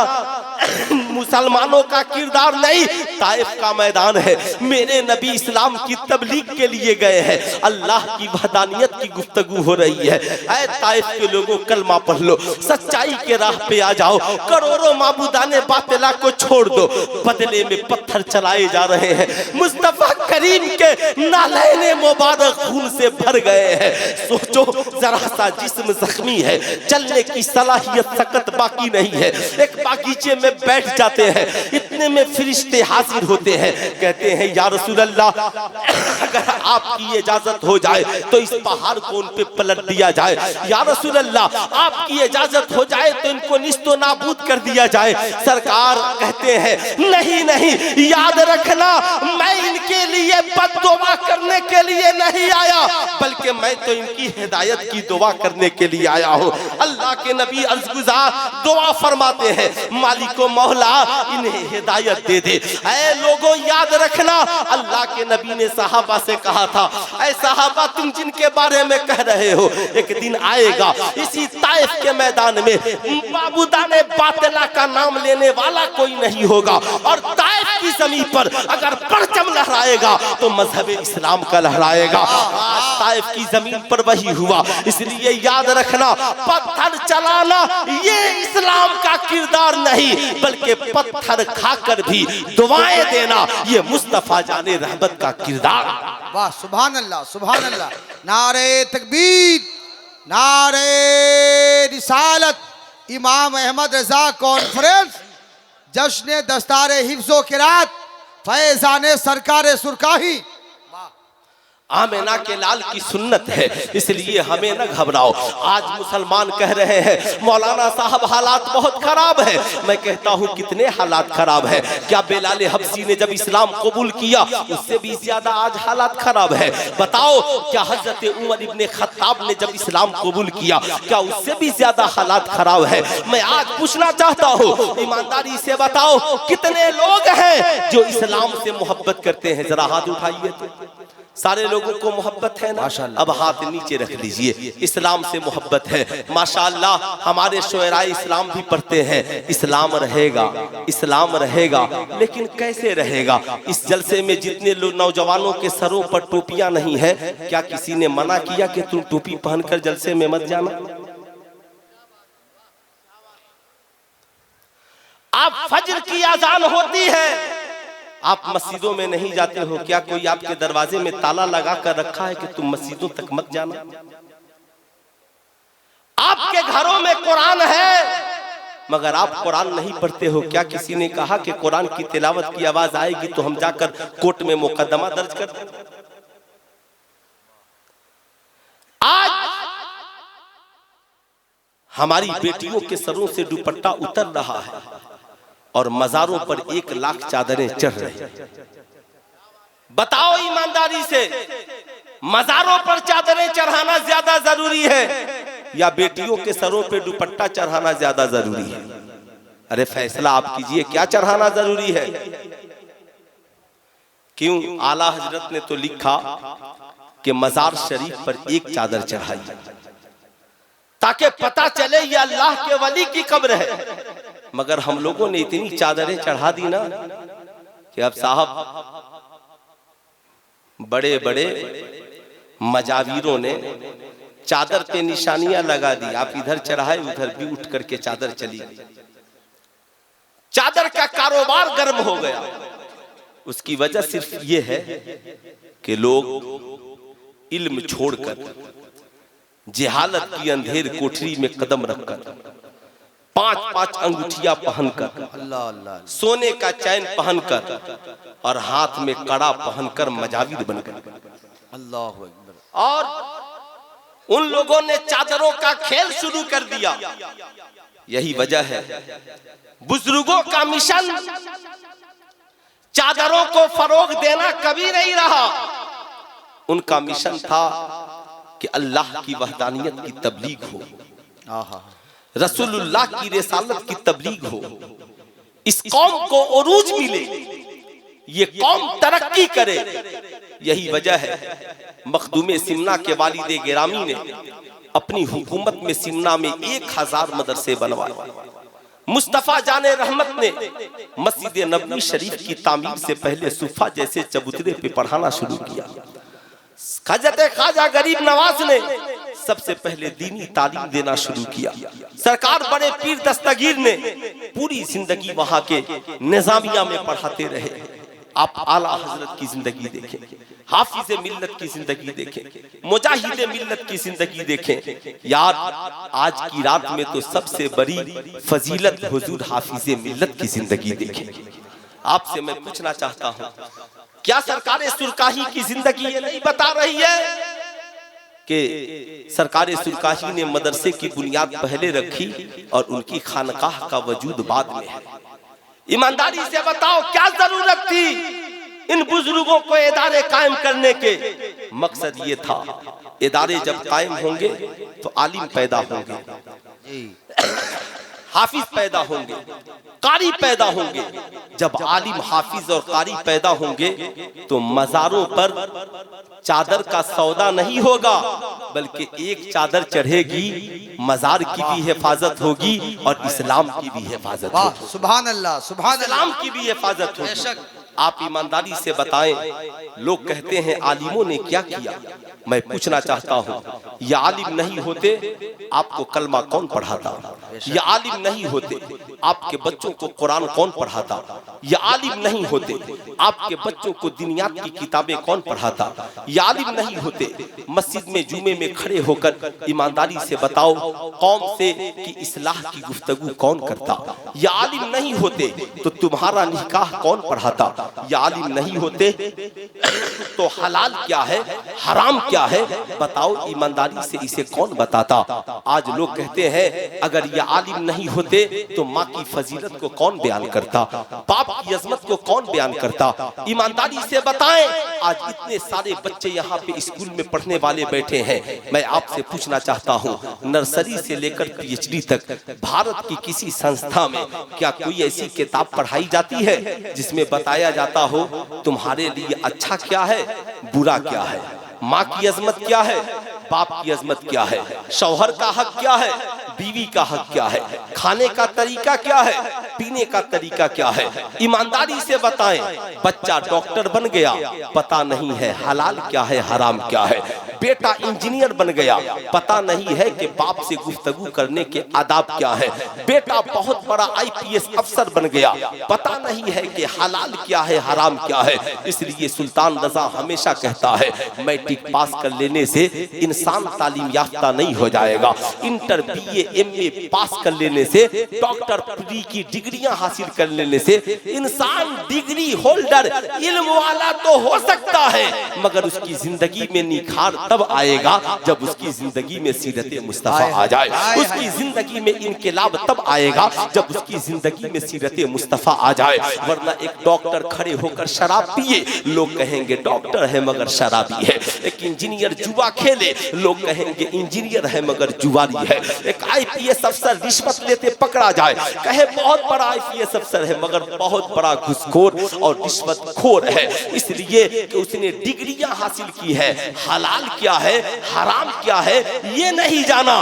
मुसलमानों का किरदार नहीं, ताइफ का मैदान है। मेरे नबी इस्लाम की तबलीग के लिए गए हैं, अल्लाह की वहदानियत की गुफ्तगू हो रही है। ऐ ताइफ के लोगों, कलमा पढ़ लो, सच्चाई के राह पे आ जाओ, करोड़ों माबूदाने बातिला को छोड़ दो, बदले में पत्थर चलाए जा रहे हैं। मुस्तफा करीम के नालैने मुबारक खून से भर गए हैं। सोचो, जरा सा जिस्म जख्मी है, चलने की सलाहियत सकत बाकी नहीं है। एक बागीचे में बैठ जाते हैं, इतने में फरिश्ते हाजिर होते हैं, कहते हैं या रसूल अल्लाह, अगर आपकी इजाजत हो जाए तो इस पहाड़ को उन पे पलट दिया जाए। या रसूल अल्लाह, आपकी इजाजत हो जाए तो इनको निस्तो नाबूद कर दिया जाए। सरकार कहते हैं नहीं नहीं, याद रखना, मैं इनके लिए बद्दुआ करने के लिए नहीं आया, बल्कि मैं तो इनकी हिदायत की दुआ करने के लिए आया हूँ। अल्लाह के नबी अर्ज़गुज़ार दुआ फरमाते हैं, मालिको मौला इन्हें हिदायत दे दे। ऐ लोगों, याद रखना, अल्लाह के नबी ने सहाबा से कहा था, ऐ सहाबा, तुम जिनके बारे में कह रहे हो, एक दिन आएगा इसी ताइफ के मैदान में माबूदाने बातिला का नाम लेने वाला कोई नहीं होगा, और ताइफ की जमीन पर अगर परचम लहराएगा तो मजहब इस्लाम का लहराएगा। आज ताइफ की जमीन पर वही हुआ। इसलिए याद रखना, पत्थर चलाना ये इस्लाम का किरदार नहीं, बल्कि पत्थर खाकर भी दुआएं देना ये मुस्तफा जाने रहमत का किरदार। वाह, सुभान अल्लाह, सुभान अल्लाह। नारे तकबीर, नारे रिसालत इमाम अहमद रजा कॉन्फ्रेंस जश्न दस्तारे हिफ्ज़ो क़िरात फैज़ान सरकार सुरकाही आमिना के लाल की सुन्नत है, इसलिए हमें न घबराओ। आज मुसलमान कह रहे हैं मौलाना साहब हालात बहुत खराब है। मैं कहता हूँ कितने हालात खराब है। क्या बेलाल हबशी ने जब इस्लाम कबूल किया उससे भी ज्यादा आज हालात खराब है? बताओ, क्या हजरत उमर इब्ने खत्ताब ने जब इस्लाम कबूल किया क्या उससे भी ज्यादा हालात खराब है? मैं आज पूछना चाहता हूँ, ईमानदारी से बताओ कितने लोग हैं जो इस्लाम से मोहब्बत करते हैं? जरा हाथ उठाइए तो। सारे लोगों को मोहब्बत है ना? अब हाथ नीचे रख लीजिए। इस्लाम से मोहब्बत है माशाअल्लाह। हमारे शोयरा इस्लाम भी पढ़ते हैं, इस्लाम रहेगा, इस्लाम रहेगा। लेकिन कैसे रहेगा? इस जलसे में जितने लोग नौजवानों के सरों पर टोपियां नहीं है, क्या किसी ने मना किया कि तुम टोपी पहनकर जलसे में मत जाना? आप फज्र की अजान होती है, आप मस्जिदों में नहीं जाते हो। क्या कोई आपके दरवाजे में ताला लगा कर रखा है कि तुम मस्जिदों तक मत जाना? आपके घरों में कुरान है मगर आप कुरान नहीं पढ़ते हो। क्या kiसी ने कहा कि कुरान की तिलावत की आवाज आएगी तो हम जाकर कोर्ट में मुकदमा दर्ज कर दें? आज हमारी बेटियों के सरों से दुपट्टा उतर रहा है और मजारों पर 1 लाख चादरें चढ़ रही। बताओ ईमानदारी से, मजारों पर चादरें चढ़ाना ज्यादा जरूरी है या बेटियों के सरों पे दुपट्टा चढ़ाना ज्यादा जरूरी है? अरे फैसला आप कीजिए, क्या चढ़ाना जरूरी है? क्यों? आला हजरत ने तो लिखा कि मजार शरीफ पर 1 चादर चढ़ाई ताकि पता चले ये अल्लाह के वली की कब्र है। मगर हम लोगों ने इतनी चादरें चढ़ा दी ना कि अब साहब बड़े बड़े मजावीरों ने चादर पे निशानियां लगा दी। आप इधर चढ़ाए उधर भी उठ करके चादर चली। चादर का कारोबार गर्म हो गया। उसकी वजह सिर्फ ये है कि लोग इल्म छोड़कर जहालत की अंधेर कोठरी में कदम रखकर 5-5 अंगूठियां पहनकर, सोने का चैन पहनकर और हाथ में कड़ा पहनकर मजाविर बन गए। अल्लाहु अकबर। और उन लोगों ने चादरों का खेल शुरू कर दिया। यही वजह है बुजुर्गों का मिशन चादरों को फरोग देना कभी नहीं रहा। उनका मिशन था कि अल्लाह की वहदानियत की तबलीग हो, रसूलुल्लाह की रिसालत की तबलीग हो, इस कौम को उरूज मिले, ये कौम तरक्की करे। यही वजह है मखदूम सिमना के वालिद गिरामी ने अपनी हुकूमत में सिमना में 1000 मदरसे बनवाए। मुस्तफा जाने रहमत ने मस्जिद नबवी शरीफ की तामीर से पहले सुफा जैसे चबूतरे पे पढ़ाना शुरू किया। हजरत ख्वाजा गरीब नवाज ने सबसे पहले दीनी तालीम देना शुरू किया। सरकार बड़े पीर दस्तगीर ने पूरी जिंदगी वहां के निजामिया में पढ़ाते रहे। आप आला हजरत की जिंदगी देखें, हाफिज मिल्लत की जिंदगी देखें, मुजाहिद मिल्लत की जिंदगी देखें। यार आज की रात में तो सबसे बड़ी फजीलत हुजूर हाफिज मिल्लत की जिंदगी देखें। आपसे मैं पूछना चाहता हूँ, क्या सरकार सुरकाही की जिंदगी ये नहीं बता रही है कि सरकार सुरकाही ने मदरसे की बुनियाद पहले रखी और उनकी खानकाह का वजूद बाद में है? ईमानदारी से बताओ क्या जरूरत थी इन बुजुर्गों को इदारे कायम करने के? मकसद ये था इदारे जब कायम होंगे तो आलिम पैदा होंगे, हाफिज पैदा होंगे, कारी पैदा होंगे। जब आलिम हाफिज और कारी पैदा होंगे तो मजारों पर चादर का सौदा नहीं होगा, बल्कि एक चादर चढ़ेगी, मजार की भी हिफाजत होगी और इस्लाम की भी हिफाजत होगी। सुभान अल्लाह, सुभान अल्लाह, इस्लाम की भी हिफाजत होगी। आप ईमानदारी से बताएं, लोग कहते हैं आलिमों ने क्या किया। मैं पूछना चाहता हूँ, ये आलिम नहीं होते आपको कलमा कौन पढ़ाता? ये आलिम नहीं होते आपके बच्चों को कुरान कौन पढ़ाता? ये आलिम नहीं होते आपके बच्चों को दिनियात की किताबें कौन पढ़ाता? ये आलिम नहीं होते मस्जिद में जुमे में खड़े होकर ईमानदारी से बताओ कौम से कि इस्लाह की गुफ्तगू कौन करता? ये आलिम नहीं होते तो तुम्हारा निकाह कौन पढ़ाता? ये आलिम नहीं होते तो हलाल क्या है हराम क्या है बताओ ईमानदारी से इसे कौन बताता? आज लोग कहते हैं अगर ये आलिम नहीं होते तो माँ की फजीलत को कौन बयान करता, बाप की अजमत को कौन बयान करता? ईमानदारी से बताएं। आज इतने सारे बच्चे यहाँ पे स्कूल में पढ़ने वाले बैठे हैं, मैं आपसे पूछना चाहता हूँ नर्सरी से लेकर PhD तक भारत की किसी संस्था में क्या कोई ऐसी किताब पढ़ाई जाती है जिसमें बताया जाता हो तुम्हारे लिए अच्छा क्या है बुरा क्या है, माँ की अजमत क्या है, बाप की अजमत क्या है, शौहर का हक क्या है, बीवी का हक क्या है, खाने का तरीका क्या है, पीने का तरीका क्या है? ईमानदारी से बताएं। बच्चा डॉक्टर बन गया, पता नहीं है हलाल क्या है हराम क्या है। बेटा इंजीनियर बन गया, पता नहीं है कि बाप से गुफ्तगू करने के आदाब क्या है। बेटा बहुत बड़ा IPS अफसर बन गया, पता नहीं है कि हलाल क्या है हराम क्या है। इसलिए सुल्तान रजा हमेशा कहता है मैट्रिक पास कर लेने से इंसान तालीम याफ्ता नहीं हो जाएगा, इंटर BA MA पास कर लेने से, डॉक्टर प्री की डिग्रियां हासिल कर लेने से इंसान डिग्री होल्डर इल्म वाला तो हो सकता है मगर उसकी जिंदगी में निखार तब आएगा जब उसकी जिंदगी में सीरत मुस्तफा आ जाए, उसकी जिंदगी में इनकलाब तब आएगा जब उसकी जिंदगी में सीरत मुस्तफा आ जाए। वरना एक डॉक्टर खड़े होकर शराब पिए लोग कहेंगे डॉक्टर है मगर शराबी है, एक इंजीनियर जुआ खेले लोग कहेंगे इंजीनियर है मगर जुआरी है, एक IPS अफसर रिश्वत लेते पकड़ा जाए कहे बहुत बड़ा IPS अफसर है मगर बहुत बड़ा घुसखोर और रिश्वतखोर है, इसलिए कि उसने डिग्रियां हासिल की है। हलाल क्या है हराम क्या है ये नहीं जाना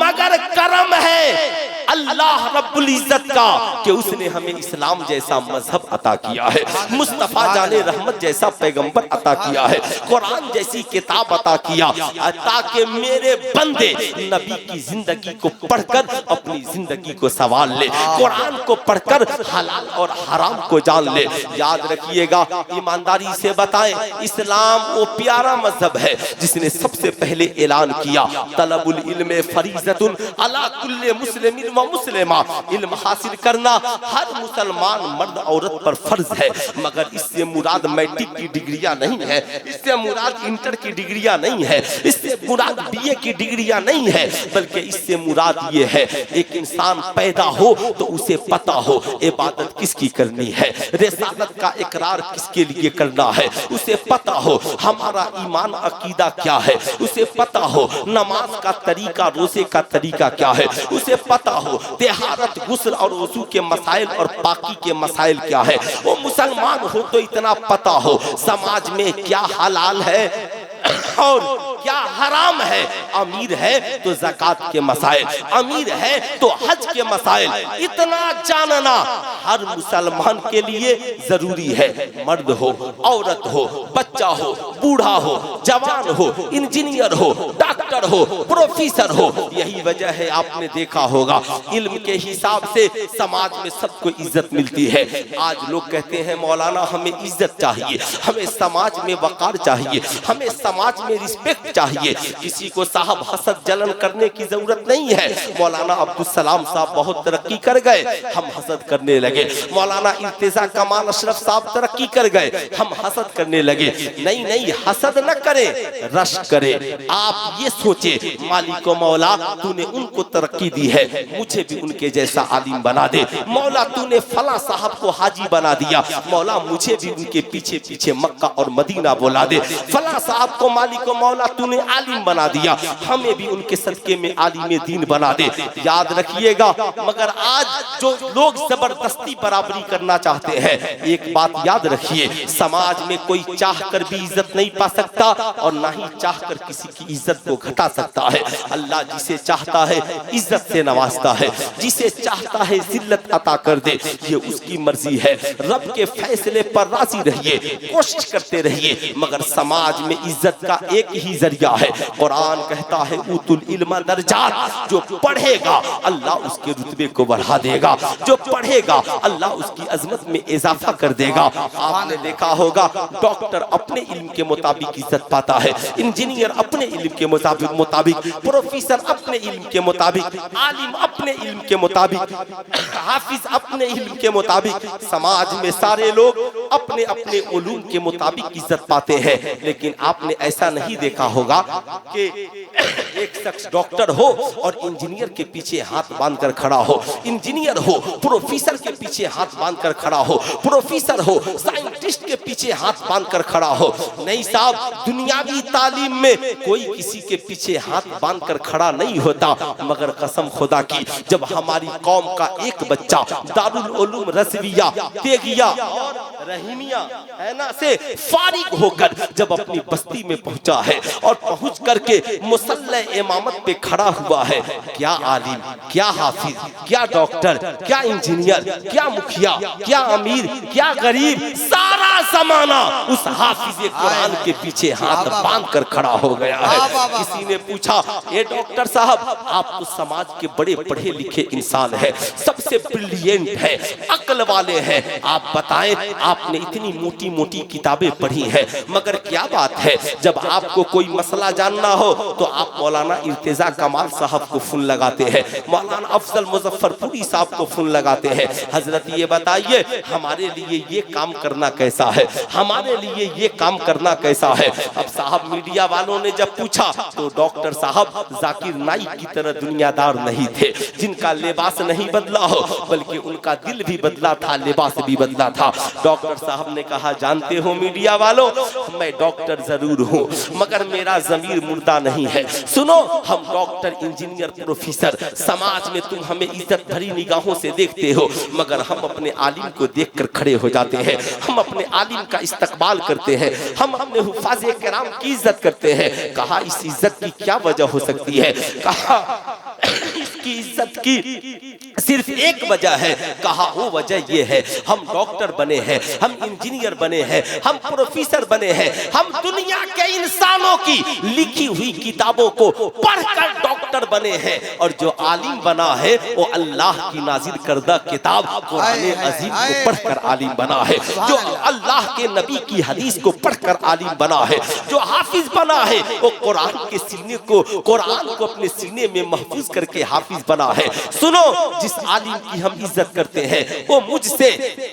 मगर करम है अल्लाह रब्बुल इज्जत का कि उसने हमें इस्लाम जैसा मजहब अता किया है, मुस्तफा जाने रहमत जैसा पैगंबर अता किया है, कुरान जैसी किताब अता किया ताकि मेरे बंदे नबी की जिंदगी को पढ़कर अपनी जिंदगी को सवाल ले, कुरान को पढ़कर हलाल और हराम को जान ले। याद रखिएगा, ईमानदारी से बताएं, इस्लाम वो प्यारा मजहब है जिसने सबसे पहले ऐलान किया तलबुल इल्म फरीज़तुन अला कुल्ले मुस्लिमिन व मुस्लिमा, इल्म हासिल करना हर मुसलमान मर्द औरत पर फर्ज है। मगर इससे मुराद मैट्रिक की डिग्रियां नहीं है, इससे मुराद इंटर की डिग्रियां नहीं है, इससे मुराद BA की डिग्रियां नहीं है, बल्कि इससे मुराद ये है एक इंसान पैदा हो तो उसे पता हो इबादत किसकी करनी है, रिसालत का इकरार किसके लिए करना है, उसे पता हो हमारा ईमान अकीदा क्या है, उसे पता हो नमाज का तरीका रोजे का तरीका क्या है, उसे पता हो तिहारत गुस्ल और वजू के मसाइल और पाकी के मसाइल क्या है। वो मुसलमान हो तो इतना पता हो समाज में क्या हलाल है और क्या हराम है, अमीर है तो ज़कात के मसाइल, अमीर है तो हज के मसाइल, इतना जानना हर मुसलमान के लिए जरूरी है। मर्द हो औरत हो बच्चा हो बूढ़ा हो जवान हो इंजीनियर हो डॉक्टर हो प्रोफेसर हो, यही वजह है आपने देखा होगा इल्म के हिसाब से समाज में सबको इज्जत मिलती है। आज लोग कहते हैं मौलाना हमें इज्जत चाहिए, हमें समाज में वकार चाहिए, हमें समाज में रिस्पेक्ट चाहिए, किसी को साहब हसद जलन करने की जरूरत नहीं है। मौलाना अब्दुल सलाम साहब बहुत तरक्की कर गए, हम हसद करने लगे, मौलाना इर्तिजा कमाल अशरफ साहब तरक्की कर गए, हम हसद करने लगे। नहीं नहीं, हसद न करे रश करे। आप ये सोचे मालिक मौला तूने उनको तरक्की दी है, मुझे भी उनके जैसा आलिम बना दे। मौला तूने फला साहब को हाजी बना दिया, मौला मुझे भी उनके पीछे पीछे मक्का और मदीना बोला दे। फला साहब को मालिक मौला तूने आलिम बना दिया, हमें भी उनके सदके में आलिम दीन बना दे। याद रखिएगा, मगर आज जो लोग जबरदस्ती बराबरी करना चाहते हैं, एक बात याद रखिए, समाज में कोई चाह कर भी इज्जत नहीं पा सकता और ना ही चाह कर किसी की इज्जत को घटा सकता है। अल्लाह जिसे चाहता है इज्जत से नवाजता है, जिसे चाहता है जिल्लत अता कर दे, ये उसकी मर्जी है। रब के फैसले पर राजी रहिए, कोशिश करते रहिए, मगर समाज में इज्जत का एक ही जरिया है। कुरान कहता है उतुल इल्म दर्जात, जो पढ़ेगा अल्लाह उसके रुतबे को बढ़ा देगा, जो पढ़ेगा अल्लाह उसकी अजमत में इजाफा कर देगा। आपने देखा होगा डॉक्टर अपने इल्म के मुताबिक इज्जत पाता है, इंजीनियर अपने इल्म के मुताबिक, प्रोफेसर अपने इल्म के मुताबिक, आलिम अपने इल्म के मुताबिक, हाफिज अपने इल्म के मुताबिक, समाज में सारे लोग अपने अपने उलूम के मुताबिक इज्जत पाते हैं। लेकिन आपने ऐसा नहीं देखा होगा कि एक शख्स डॉक्टर हो और इंजीनियर के पीछे हाथ बांधकर खड़ा हो, इंजीनियर हो प्रोफेसर के पीछे हाथ बांधकर खड़ा हो, प्रोफेसर हो साइंटिस्ट के पीछे हाथ बांधकर खड़ा हो। नहीं साहब, दुनियावी तालीम में कोई किसी के पीछे हाथ बांधकर खड़ा नहीं होता, मगर कसम खुदा की जब हमारी कौम का एक बच्चा दारुल उलूम रज़विया, तेगिया और रहीमिया है ना से फारिग होकर जब अपनी बस्ती में पहुंचा है और पहुंच करके मुसल्ले इमामत पे खड़ा हुआ है, क्या आलिम, क्या हाफिज, क्या डॉक्टर, क्या इंजीनियर, क्या मुखिया, क्या अमीर, क्या गरीब, सारा जमाना उस हाफिज कुरान के पीछे हाथ बांध कर खड़ा हो गया है। किसी ने पूछा, ये डॉक्टर साहब आप तो समाज के बड़े पढ़े लिखे इंसान हैं, सबसे ब्रिलियंट है, अक्ल वाले हैं, आप बताएं आपने इतनी मोटी मोटी किताबें पढ़ी हैं, मगर क्या बात है जब आपको कोई मसला जानना हो तो आप मौलाना इर्तिजा कमाल साहब को फोन लगाते हैं, मौलाना अफजल मुजफ्फरपुरी साहब को फोन लगाते हैं, हजरत ये बताइए हमारे लिए ये काम करना कैसा है, हमारे लिए ये काम करना कैसा है। अब साहब मीडिया वालों ने जब पूछा तो डॉक्टर साहब जाकिर नाइक की तरह दुनियादार नहीं थे, जिनका लिबास नहीं बदला हो बल्कि उनका दिल भी बदला था, लिबास भी बदला था। डॉक्टर साहब ने कहा, जानते हो मीडिया वालों, मैं डॉक्टर जरूर हूँ मगर मेरा जमीर मुर्दा नहीं है। सुनो, हम डॉक्टर, इंजीनियर, प्रोफेसर, समाज में तुम हमें इज्जत भरी निगाहों से देखते हो, मगर हम अपने आलिम को देखकर खड़े हो जाते हैं, हम अपने आलिम का इस्तकबाल करते हैं, हम अपने हुफाज़े किराम की इज्जत करते हैं। कहा इस इज्जत की क्या वजह हो सकती है? कहा इसकी इज्जत की सिर्फ एक वजह है। कहा वो वजह ये है, हम डॉक्टर बने हैं, हम इंजीनियर बने हैं, हम प्रोफेसर बने हैं, हम दुनिया के इंसानों की लिखी हुई किताबों को पढ़कर डॉक्टर बने हैं, और जो आलिम बना है वो अल्लाह की नाजिल करदा किताब कुरान अजीम को पढ़कर आलिम बना है, जो अल्लाह के नबी की हदीस को पढ़कर आलिम बना है, जो हाफिज बना है वो कुरान के सीने को, कुरान को अपने सीने में महफूज करके हाफिज बना है। सुनो, जिस आलिम की हम इज्जत करते हैं वो मुझसे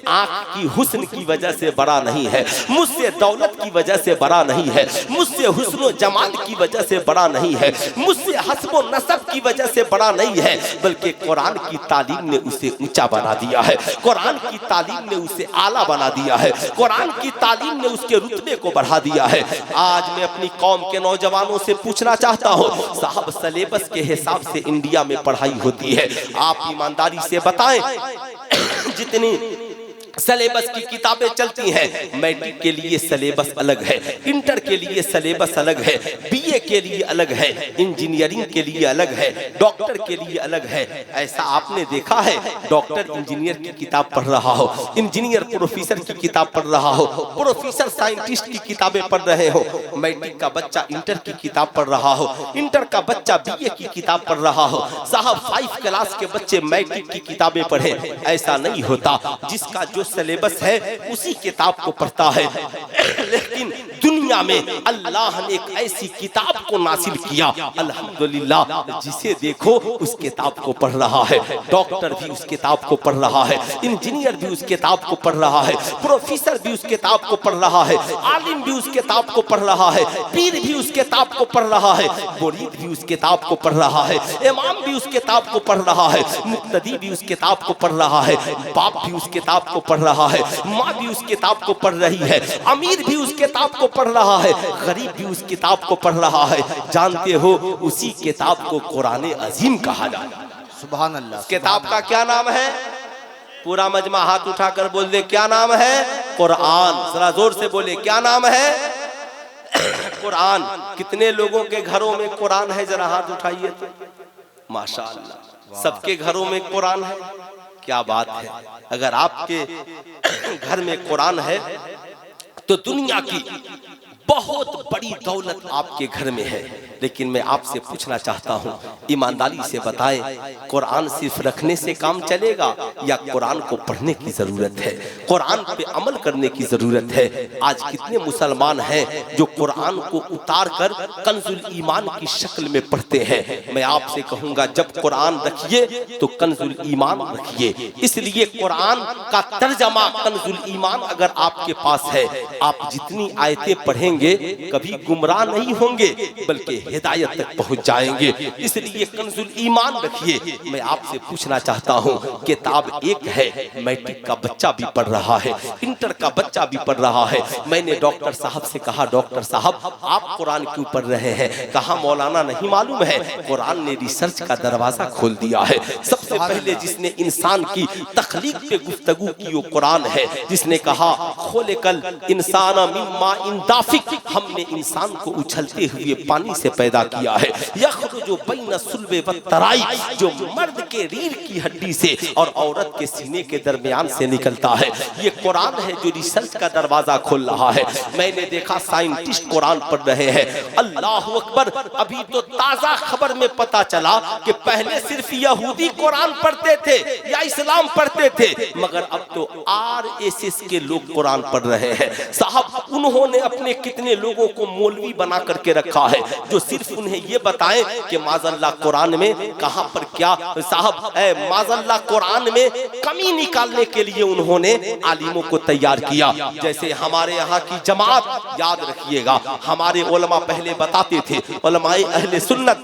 आंख की हुस्न की वजह से बड़ा नहीं है, मुझसे दौलत की वजह से बड़ा नहीं है, मुझसे हुस्न जमाल की वजह से बड़ा नहीं है, मुझसे हस्ब नसब की वजह से बड़ा नहीं है, बल्कि कुरान की तालीम ने उसे ऊंचा बना दिया है, कुरान की तालीम ने उसे आला बना दिया है, कुरान की तालीम ने उसके रुतबे को बढ़ा दिया है। आज मैं अपनी कौम के नौजवानों से पूछना चाहता हूँ, साहब सिलेबस के हिसाब से इंडिया में पढ़ाई होती है, आप ईमानदारी से बताएं जितनी सिलेबस की किताबें चलती हैं, मैट्रिक के लिए सिलेबस अलग है, इंटर के लिए सिलेबस अलग है, बीए के लिए अलग है, इंजीनियरिंग के लिए अलग है, डॉक्टर के लिए अलग है। ऐसा आपने देखा है डॉक्टर इंजीनियर की किताब पढ़ रहा हो, इंजीनियर प्रोफेसर की किताब पढ़ रहा हो, प्रोफेसर साइंटिस्ट की किताबें पढ़ रहे हो, मैट्रिक का बच्चा इंटर की किताब पढ़ रहा हो, इंटर का बच्चा बीए की किताब पढ़ रहा हो, साहब 5 क्लास के बच्चे मैट्रिक की किताबें पढ़े? ऐसा नहीं होता। जिसका जो सिलेबस है उसी किताब को पढ़ता है। लेकिन दुनिया में अल्लाह ने एक ऐसी किताब को नासिल किया, अल्हम्दुलिल्लाह, जिसे देखो उस किताब को पढ़ रहा है, डॉक्टर भी उस किताब को पढ़ रहा है, इंजीनियर भी उस किताब को पढ़ रहा है, प्रोफेसर भी उस किताब को पढ़ रहा है, आलिम भी उस किताब को पढ़ रहा है, पीर भी उस किताब को पढ़ रहा है, मुरीद भी उस किताब को पढ़ रहा है, इमाम भी उस किताब को पढ़ रहा है, मुक्तदी भी उस किताब को पढ़ रहा है, बाप भी उस किताब को पढ़ रहा है, माँ भी उस किताब को पढ़ रही है, अमीर भी उस किताब को पढ़ रहा है, गरीब भी उस किताब को पढ़ रहा है। जानते हो उसी किताब को कुरान अजीम कहा जाता है। सुभान अल्लाह। किताब का क्या नाम है? पूरा मजमा हाथ उठाकर बोल दे, क्या नाम है? कुरान। जरा जोर से बोले, क्या नाम है? कुरान। कितने लोगों के घरों में कुरान है? जरा हाथ उठाइए तो। माशाअल्लाह, सबके घरों में कुरान है। क्या बात है। अगर आपके घर में कुरान है तो दुनिया की बहुत बड़ी दौलत आपके घर में है। लेकिन मैं आपसे पूछना चाहता हूँ, ईमानदारी से बताएं, कुरान सिर्फ रखने से काम चलेगा या कुरान को पढ़ने की जरूरत है, कुरान पे अमल करने की जरूरत है? आज कितने मुसलमान हैं जो कुरान को उतार कर कंजुल ईमान की शक्ल में पढ़ते हैं? मैं आपसे कहूँगा, जब कुरान रखिए तो कंजुल ईमान रखिए। इसलिए कुरान का तर्जमा कंजुल ईमान अगर आपके पास है, आप जितनी आयतें पढ़ेंगे कभी गुमराह नहीं होंगे बल्कि हिदायत तक पहुंच जाएंगे। इसलिए कंजुल ईमान रखिए। मैं आपसे पूछना चाहता हूं, किताब एक है, मैट्रिक का बच्चा भी पढ़ रहा है, इंटर का बच्चा भी पढ़ रहा है। मैंने डॉक्टर साहब से कहा, डॉक्टर साहब आप कुरान क्यों पढ़ रहे हैं? कहा मौलाना नहीं मालूम है, कुरान ने रिसर्च का दरवाजा खोल दिया है। सबसे पहले जिसने इंसान की तख्लीक पे गुफ्तगू की वो कुरान है, जिसने कहा खोलेकल इंसान मिम्मा इंदाफिक, हमने इंसान को उछलते हुए पानी से पैदा किया है। यखरुजु बैन सुल्बे व तराई, जो मर्द के रीढ़ की हड्डी से और औरत के सीने के दरमियान से निकलता है। ये कुरान है जो रिसर्च का दरवाजा खोल रहा है। मैंने देखा साइंटिस्ट कुरान पढ़ रहे हैं। अल्लाह अकबर। अभी तो ताजा खबर में पता चला कि पहले सिर्फ यहूदी कुरान पढ़ते थे या इस्लाम पढ़ते थे, मगर अब तो आरएसएस के लोग कुरान पढ़ रहे हैं। साहब, उन्होंने अपने कितने लोगों को मौलवी बना करके रखा है जो सिर्फ उन्हें ये बताएं कि माज़अल्लाह कुरान में कहां पर क्या। साहब, माज़अल्लाह कुरान में कमी निकालने के लिए उन्होंने आलिमों को तैयार किया। जैसे हमारे यहाँ की जमात, याद रखिएगा, हमारे उलमा पहले बताते थे, उलमाए अहले सुन्नत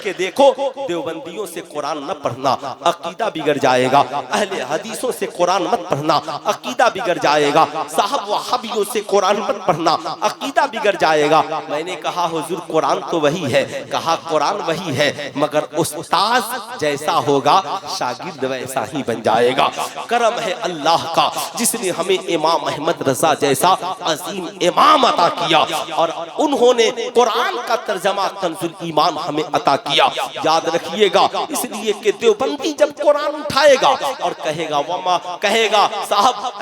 के देखो देवबंदियों से कुरान न पढ़ना, अकीदा बिगड़ जाएगा। अहले हदीसों से कुरान मत पढ़ना, अकीदा बिगड़ जाएगा। साहब, वहाबियों से कुरान मत पढ़ना, अकीदा बिगड़ जाएगा। मैंने कहा हुजूर कुरान तो वही है। कहा कुरान वही है मगर उस्ताद जैसा होगा शागिर्द वैसा ही बन जाएगा। करम है अल्लाह का जिसने हमें इमाम अहमद रजा जैसा अजीम इमाम अता किया और उन्होंने कुरान का तर्जमा कंजुल ईमान हमें अता किया। याद रखिएगा, इसलिए कि देवबंदी जब कुरान उठाएगा और कहेगा साहब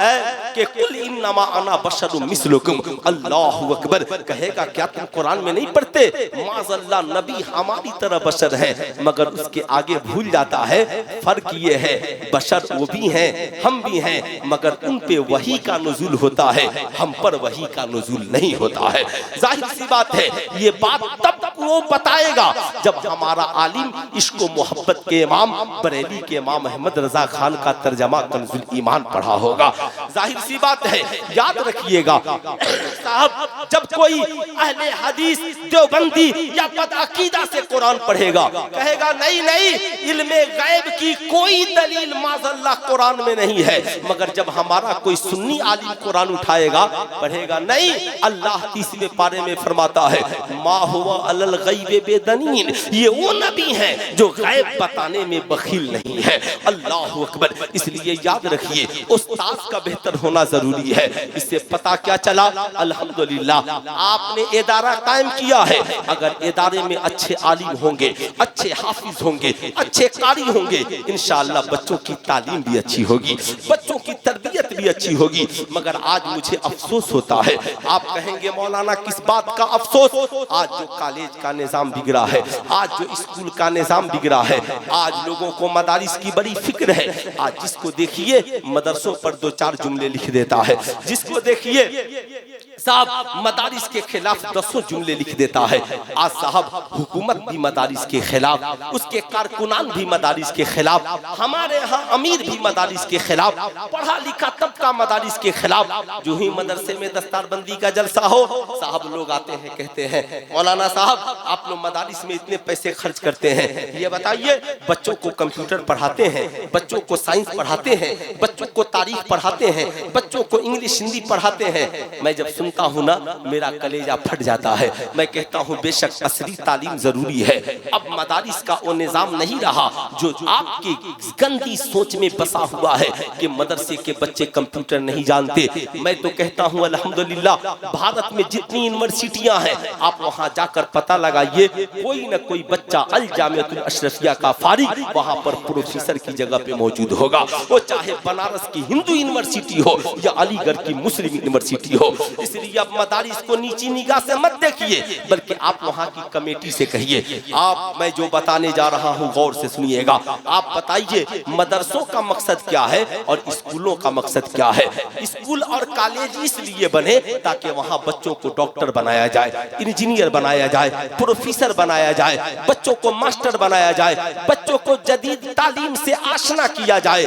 कि कुल इन्नमा अना बशरुम मिस्लुकुम, अल्लाहु अकबर, कहेगा क्या तुम कुरान में नहीं पढ़ते? माज़अल्लाह, नबी हमारी तरह बशर है, मगर उसके आगे भूल जाता है फर्क ये है, बशर वो भी हैं हम भी हैं, मगर उन पे वही का नुज़ूल होता है, हम पर वही का नुज़ूल नहीं होता है। जाहिर सी बात है, ये बात तब वो बताएगा जब हमारा आलिम इश्क व मोहब्बत के इमाम बरेली के इमाम अहमद रजा खान का तर्जमा कंजुल ईमान पढ़ा होगा। जाहिर सी बात है, याद रखिएगा साहब, जब कोई अहले हदीस देवबंदी या बदअकीदा से कुरान पढ़ेगा, कहेगा नहीं नहीं, इल्मे गैब की कोई दलील माज़अल्लाह कुरान में नहीं है। मगर जब हमारा कोई सुन्नी आलिम कुरान उठाएगा, पढ़ेगा नहीं, अल्लाह 30वें पारे में फरमाता है मा हुवा अलल गैबे बेदनीन, ये वो नबी है जो गैब बताने में बखील नहीं है। अल्लाह अकबर। इसलिए याद रखिए, उस्ताद का बेहतर होना जरूरी है। इससे पता क्या चला, अल्हम्दुलिल्लाह आपने इदारा कायम किया है। अगर इदारे में अच्छे आलिम होंगे, अच्छे हाफिज होंगे, अच्छे कारी होंगे, इंशाअल्लाह बच्चों की तालीम भी अच्छी होगी, बच्चों की तरबियत भी अच्छी होगी। मगर आज मुझे अफसोस होता है, आप कहेंगे मौलाना किस बात का अफसोस? आज जो कॉलेज का निजाम बिगड़ा है, आज जो स्कूल का निजाम बिगड़ा है, आज लोगों को मदारिस की बड़ी फिक्र है। आज जिसको देखिए मदरसों पर 2-4 जुमले लिख देता है, जिसको देखिए साहब मदारिस के खिलाफ 10 जुमले लिख देता है। आज साहब हुकूमत भी मदारिस के खिलाफ, उसके कारकुनान भी मदारिस के खिलाफ, हमारे यहाँ अमीर भी मदारिस के खिलाफ, पढ़ा लिखा तबका मदारिस के खिलाफ। जो ही मदरसे में दस्तारबंदी का जलसा हो, साहब लोग आते हैं, कहते हैं मौलाना साहब आप लोग मदारिस में इतने पैसे खर्च करते हैं, ये बताइए बच्चों को कंप्यूटर पढ़ाते हैं, बच्चों को साइंस पढ़ाते हैं, बच्चों को तारीख पढ़ाते हैं, बच्चों को इंग्लिश हिंदी पढ़ाते हैं। मैं जब सुनता हूँ ना मेरा कलेजा फट जाता है। मैं कहता हूँ बेशक असली तालीम जरूरी है। अब मदारिस का वो निज़ाम नहीं रहा जो आपकी गंदी सोच में बसा हुआ है कि मदरसे के बच्चे कंप्यूटर नहीं जानते। मैं तो कहता हूँ अल्हम्दुलिल्लाह भारत में जितनी यूनिवर्सिटियां हैं आप वहां जाकर पता लगाइए, कोई न कोई बच्चा अल जामिअतुल अशरफिया का फारिग वहां पर प्रोफेसर की जगह पे मौजूद होगा। वो चाहे बनारस की हिंदू यूनिवर्सिटी हो या अलीगढ़ की मुस्लिम यूनिवर्सिटी हो। इसलिए आप मदारिस को नीची निगाह से मत देखिए, बल्कि आप वहां की कमेटी से कहिए आप मैं जो बताने जा रहा हूं गौर से सुनिएगा। आप बताइए मदरसों का मकसद क्या है और स्कूलों का मकसद क्या है। स्कूल और कॉलेज इसलिए बने ताकि वहां बच्चों को डॉक्टर बनाया जाए, इंजीनियर बनाया जाए, प्रोफेसर बनाया जाए, बच्चों को मास्टर बनाया जाए, बच्चों को जदीद तालीम से आशना किया जाए।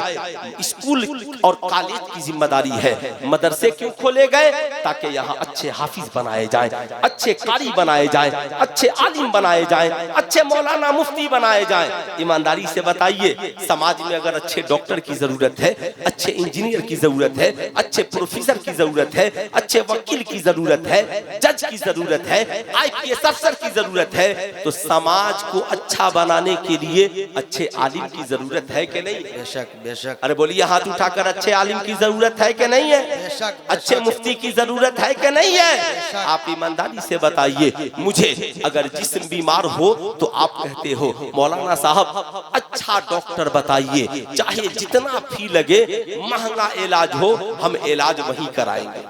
स्कूल और कॉलेज की जिम्मेदारी है। मदरसे क्यों खोले गए? ताकि यहाँ अच्छे हाफिज बनाए जाए, अच्छे कारी बनाए जाए, अच्छे आलिम बनाए जाए, अच्छे मौलाना मुफ्ती बनाए जाए। ईमानदारी से बताइए समाज में अगर अच्छे डॉक्टर की जरूरत है, अच्छे इंजीनियर की जरूरत है, अच्छे प्रोफेसर की जरूरत है, अच्छे वकील की जरूरत है, जज की जरूरत है, IPS अफसर की जरूरत है, तो समाज को अच्छा बनाने के लिए अच्छे आलिम की जरूरत है कि नहीं? बेशक बेशक। अरे बोलिए हाथ उठाकर, अच्छे आलिम की जरूरत है कि नहीं है? बेशक। अच्छे मुफ्ती की जरूरत है कि नहीं है? आप ईमानदारी से बताइए। मुझे अगर जिस्म बीमार हो तो आप कहते हो मौलाना साहब अच्छा डॉक्टर बताइए, चाहे जितना फी लगे, महंगा इलाज हो, हम इलाज वही कराएंगे।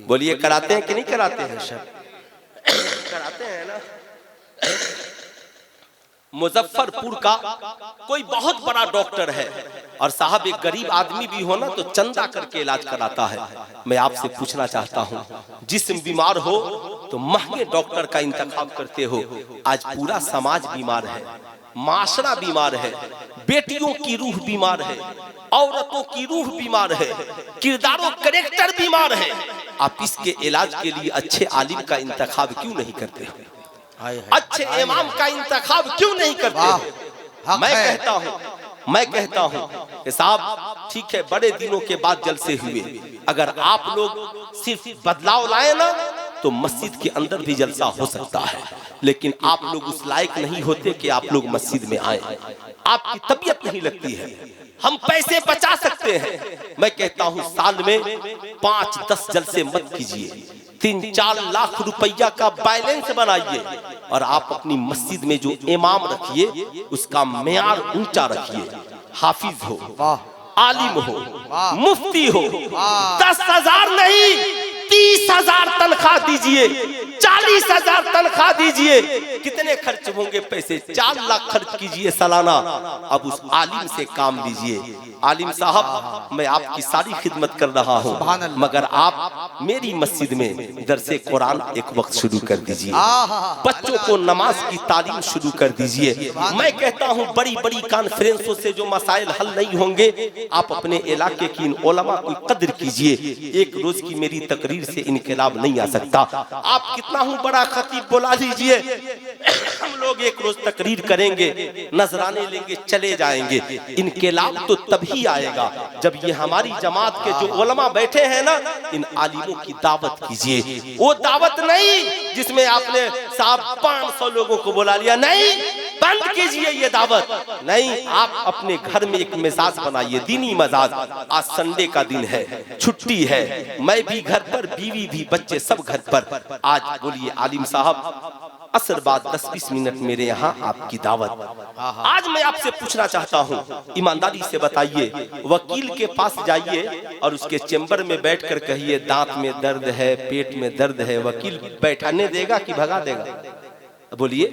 बोलिए कराते हैं कि नहीं कराते हैं? कराते हैं ना। मुजफ्फरपुर का कोई बहुत बड़ा डॉक्टर है और साहब एक गरीब आदमी भी हो ना तो चंदा करके इलाज कराता है। मैं आपसे पूछना चाहता हूँ, जिस्म बीमार हो तो महंगे डॉक्टर का इंतखाब करते हो। आज पूरा समाज बीमार है, माशरा बीमार है, बेटियों की रूह बीमार है, औरतों की रूह बीमार है, किरदारों करेक्टर बीमार है। आप इसके इलाज के लिए अच्छे आलिम का इंतखाब क्यों नहीं करते हो? अच्छे इमाम का इंतखाब क्यों नहीं करते? मैं कहता हूँ कि साहब ठीक है, बड़े दिनों के बाद जलसे हुए, अगर आप लोग सिर्फ बदलाव लाए ना तो मस्जिद के अंदर भी जलसा हो सकता है, लेकिन आप लोग उस लायक नहीं होते कि आप लोग मस्जिद में आए। आपकी तबीयत नहीं लगती है। हम पैसे बचा सकते हैं। मैं कहता हूँ साल में 5-10 जलसे मत कीजिए, 3-4 लाख रुपया का बैलेंस बनाइए और आप अपनी मस्जिद में जो इमाम रखिए उसका मेयार ऊंचा रखिए। हाफिज हो, आलिम हो, मुफ्ती हो, 10,000 नहीं 30,000 तनख्वाह दीजिए, 40,000 तनख्वाह दीजिए। कितने खर्च होंगे पैसे? 4 लाख खर्च कीजिए सालाना। अब उस आलिम से काम लीजिए। आलिम साहब मैं आपकी सारी खिदमत कर रहा हूँ, मगर आप मेरी मस्जिद में दरसे कुरान एक वक्त शुरू कर दीजिए, बच्चों को नमाज की तालीम शुरू कर दीजिए। मैं कहता हूँ बड़ी बड़ी कॉन्फ्रेंसों से जो मसाइल हल नहीं होंगे, आप अपने इलाके की इन उलमा की कदर कीजिए। एक रोज की मेरी तकरीर से इनकलाब नहीं आ सकता। आप कितना हूँ बड़ा खतीब बुला लीजिए, हम लोग एक रोज तकरीर करेंगे, नजराने लेंगे, चले जाएंगे। इनकलाब तो तभी आएगा जब ये हमारी जमात के जो उलमा बैठे हैं ना, इन आलिमों की दावत कीजिए। वो दावत नहीं जिसमें आपने साहब 500 लोगों को बुला लिया, नहीं, बंद कीजिए ये दावत। नहीं, आप अपने घर में एक मिजाज बनाइए, दीनी मिजाज। आज संडे का दिन है, छुट्टी है, मैं भी घर पर, बीवी भी, बच्चे सब घर पर। आज बोलिए आलिम साहब असर बाद 10-20 मिनट मेरे यहाँ आपकी दावत। आज मैं आपसे पूछना चाहता हूँ, ईमानदारी से बताइए, वकील के पास जाइए और उसके चेम्बर में बैठकर कहिए दांत में दर्द है, पेट में दर्द है, वकील बैठाने देगा कि भगा देगा? बोलिए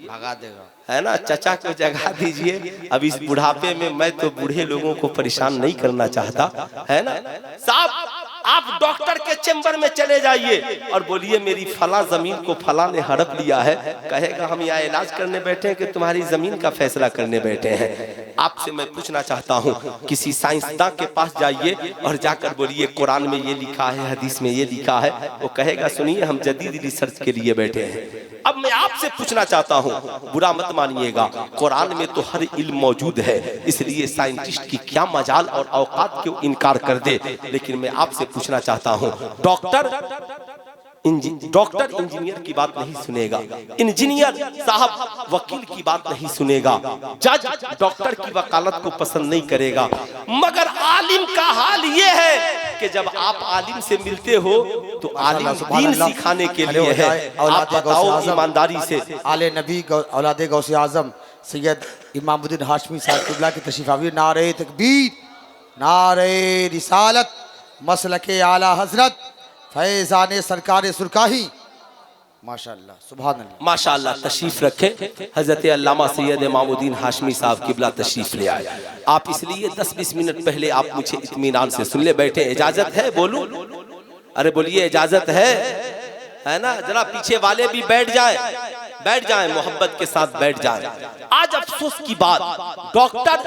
भगा देगा, है ना? चचा को जगा दीजिए। अब इस बुढ़ापे में मैं तो बूढ़े लोगों को परेशान नहीं करना चाहता, है ना साहब। आप डॉक्टर के चेम्बर में चले जाइए और बोलिए मेरी फला जमीन को फला ने हड़प लिया है। कहेगा हम यहाँ इलाज करने बैठे हैं कि तुम्हारी जमीन का फैसला करने बैठे हैं। आपसे मैं पूछना चाहता हूँ, किसी साइंसदान के पास जाइए और जाकर बोलिए कुरान में ये लिखा है, हदीस में ये लिखा है। वो कहेगा सुनिए हम जदीद रिसर्च के लिए बैठे हैं। अब मैं आपसे पूछना चाहता हूँ, बुरा मत मानिएगा, कुरान में तो हर इल्म मौजूद है, इसलिए साइंटिस्ट की क्या मजाल और औकात क्यों इनकार कर दे। लेकिन मैं आपसे पूछना चाहता हूँ, डॉक्टर डॉक्टर इंजीनियर की बात नहीं सुनेगा, इंजीनियर साहब वकील की बात नहीं सुनेगा, जज डॉक्टर की वकालत को पसंद नहीं करेगा। मगर आलिम का हाल ये है कि जब आप आलिम से मिलते हो तो आलिम दीन सिखाने के लिए है। आप बताओ ईमानदारी से, आले नबी औलादे गौसे आजम सैयद इमामुद्दीन हाशमी साहब किबला की तशरीफ आवी, नारे तकबीर, नारे रिसालत, मसलके आला हजरत, फैजान सरकार सुरकाही, माशाअल्लाह सुभान अल्लाह माशाअल्लाह। तशरीफ रखे हजरत अल्लामा सैयद इमामुद्दीन हाशमी साहब किबला तशरीफ ले आए। आप इसलिए 10-20 मिनट पहले आप मुझे इत्मीनान से सुन ले बैठे। इजाजत है? बोलूं? अरे बोलिए इजाजत है ना? जरा पीछे वाले भी बैठ जाए, मोहब्बत के साथ बैठ जाए। आज अफसोस की बात, डॉक्टर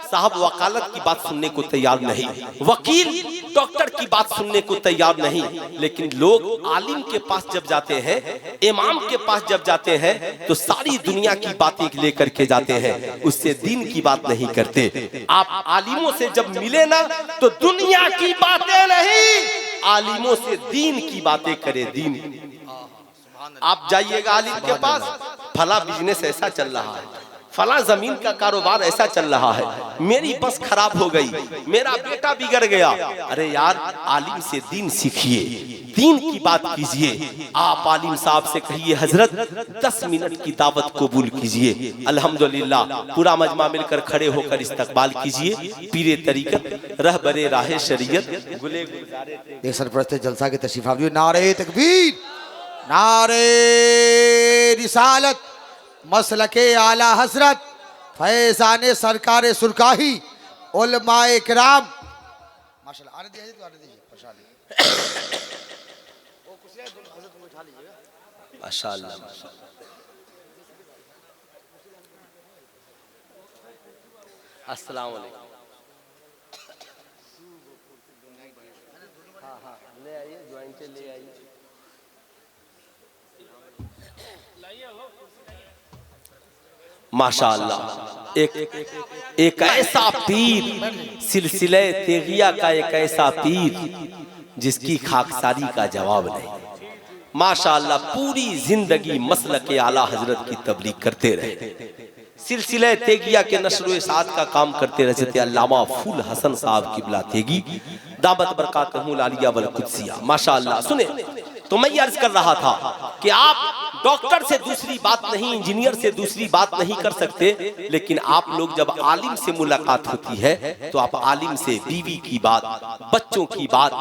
साहब वकालत की बात सुनने को तैयार नहीं, वकील डॉक्टर की बात सुनने को तैयार नहीं, लेकिन लोग आलिम के पास जब जाते हैं, इमाम के पास जब जाते हैं तो सारी दुनिया की बातें लेकर के जाते हैं, उससे दीन की बात नहीं करते। आप आलिमों से जब मिले ना तो दुनिया की बातें नहीं, आलिमों से दीन की बातें करें। दीन आप जाइएगा आलिम के पास, फला बिजनेस ऐसा चल रहा है, फला जमीन का कारोबार ऐसा चल रहा है, मेरी बस खराब हो गई, मेरा बेटा बिगड़ गया। अरे यार, आलिम से दीन सीखिए, दीन की बात कीजिए। आप आलिम साहब से कहिए हजरत 10 मिनट की दावत कबूल कीजिए। अल्हम्दुलिल्लाह पूरा मजमा मिलकर खड़े होकर इस्तकबाल कीजिए। पीरे तरीकत रहबरे राहे शरीयत गुले गुलजारे सरपरस्त जलसा की तशरीफ आवी, नारे तकबीर, नारे रिसालत, मसलके आला हजरत, फैजान सरकार सुरकाही, उलमाए किराम, माशाअल्लाह। आने दीजिए, आने दीजिए, माशाअल्लाह। अस्सलाम वालेकुम। हाँ, ले आइए, ज्वाइंट ले आइए। माशाअल्लाह, एक ऐसा पीर, सिलसिले तेगिया का एक ऐसा पीर जिसकी खाकसारी का जवाब नहीं। माशाअल्लाह, पूरी जिंदगी मसलके आला हजरत की तबलीग करते रहे, सिलसिले तेगिया के नशर व इशाअत का काम करते रहे। हज़रत अल्लामा फूल हसन साहब किबला तेगी दामत बरकातहुल आलिया वल कुद्सिया। माशाअल्लाह। सुने तो मैं अर्ज कर रहा था कि आप डॉक्टर से दूसरी बात नहीं, इंजीनियर से दूसरी बात नहीं कर सकते, लेकिन आप लोग जब आलिम से मुलाकात होती है तो आप आलिम से बीवी की बात, बच्चों की बात,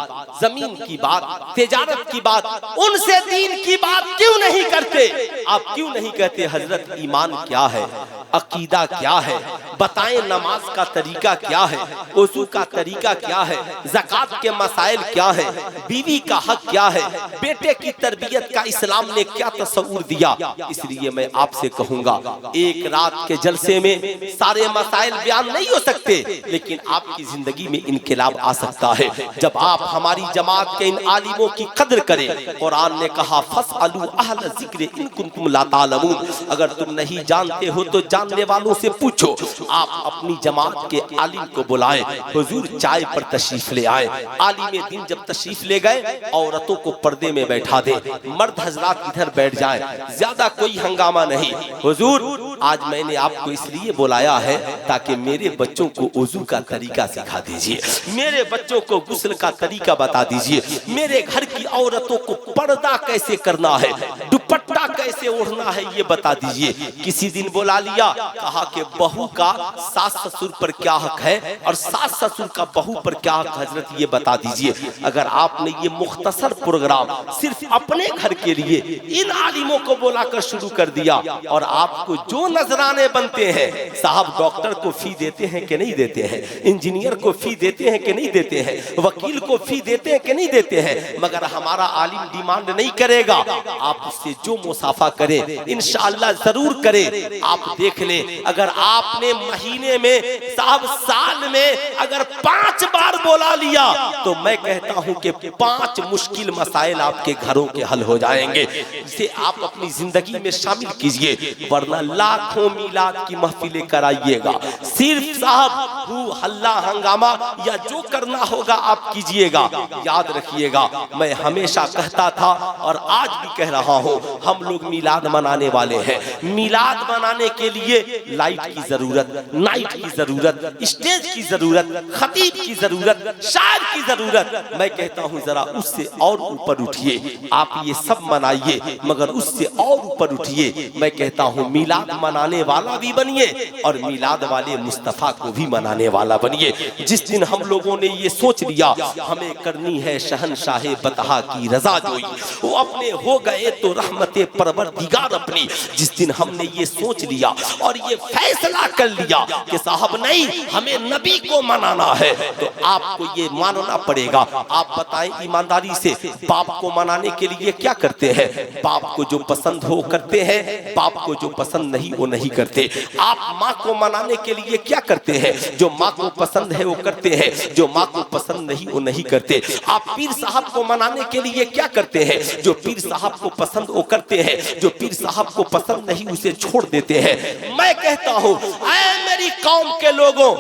जमीन की बात, तिजारत की बात, उनसे दीन की बात क्यों नहीं करते? आप क्यों नहीं कहते हजरत ईमान क्या है, अकीदा क्या है, बताएं नमाज का तरीका क्या है, वज़ू का तरीका क्या है, ज़कात के मसाइल क्या है, बीवी का हक क्या है, बेटे की तरबियत का इस्लाम ने क्या तस्वूर दिया। इसलिए मैं आपसे कहूंगा, एक रात के जलसे में सारे मसाइल बयान नहीं हो सकते, लेकिन आपकी जिंदगी में इनकलाब आ सकता है जब आप हमारी जमात के इन आलिमों की कदर करें। कुरान ने कहा फसअलू अहल ज़िक्र इन कुंतुम ला तालमून, अगर तुम नहीं जानते हो तो जानने वालों से पूछो। आप अपनी जमात के आलिम को बुलाएं, हुजूर चाय पर तशरीफ ले आए। आलिम दिन जब तशरीफ ले गए, औरतों को पर्दे में बैठा दे, मर्द हजरात इधर बैठ जाए, ज्यादा कोई हंगामा नहीं। हुजूर आज मैंने आपको इसलिए बुलाया है ताकि मेरे बच्चों को वज़ू का तरीका सिखा दीजिए, मेरे बच्चों को गुस्ल का तरीका बता दीजिए, मेरे घर की औरतों को पर्दा कैसे करना है, दुपट्टा कैसे ओढ़ना है ये बता दीजिए। किसी दिन बुला लिया, कहा कि बहू का सास ससुर पर क्या हक है और सास ससुर का बहू पर क्या हक, हजरत ये बता दीजिए। अगर आपने ये मुख्तसर प्रोग्राम सिर्फ अपने घर के लिए इन आलिमों को बुलाकर शुरू कर दिया और आपको जो नजराने बनते हैं, साहब डॉक्टर को फी देते हैं कि नहीं देते हैं, इंजीनियर को फी देते हैं कि नहीं देते हैं, वकील को फी देते हैं कि नहीं देते हैं, मगर हमारा आलिम डिमांड नहीं करेगा। आप उससे जो मुसाफा करें इंशाअल्लाह जरूर करें। आप देख लें, अगर आपने महीने में, साहब साल में अगर 5 बार बोला लिया तो मैं कहता हूं कि 5 मुश्किल मसाइल आपके घरों के हल हो जाएंगे। इसे आप अपनी जिंदगी में शामिल कीजिए, वरना लाखों मिलाद की महफिलें कराइएगा, सिर्फ साहब हू हल्ला हंगामा या जो करना होगा आप कीजिएगा। याद रखिएगा, मैं हमेशा कहता था और आज भी कह रहा हूँ, हम लोग मिलाद मनाने वाले हैं। मिलाद मनाने के लिए लाइट की जरूरत, नाइट की जरूरत, स्टेज की जरूरत, खतीब की जरूरत, शायर की जरूरत। मैं कहता हूँ जरा उससे और ऊपर उठिए। आप ये सब मनाइए मगर उससे और ऊपर उठिए। मैं कहता हूँ मिलाद मनाने वाला भी बनिए और मिलाद वाले मुस्तफा को भी मनाने वाला बनिए। जिस दिन हम लोगों ने ये सोच लिया हमें करनी है शहनशाह बतहा की रजा जोई, वो अपने हो गए तो रहमते परवरदिगार अपनी। जिस दिन हमने ये सोच लिया और ये फैसला कर लिया कि साहब नहीं, हमें नबी को मनाना है, तो आपको ये मानना पड़ेगा। आप बताएं ईमानदारी से, बाप को मनाने के लिए क्या करते हैं? बाप को जो पसंद हो करते हैं, बाप को जो पसंद नहीं वो नहीं करते। आप माँ को मनाने के लिए क्या करते हैं? जो माँ को पसंद है वो करते हैं, जो माँ को पसंद नहीं वो नहीं करते। आप पीर साहब को मनाने के लिए क्या करते हैं? जो पीर साहब को पसंद वो करते हैं, जो पीर साहब को पसंद नहीं उसे छोड़ देते हैं। मैं कहता हूँ ऐ मेरी कौम के लोगों,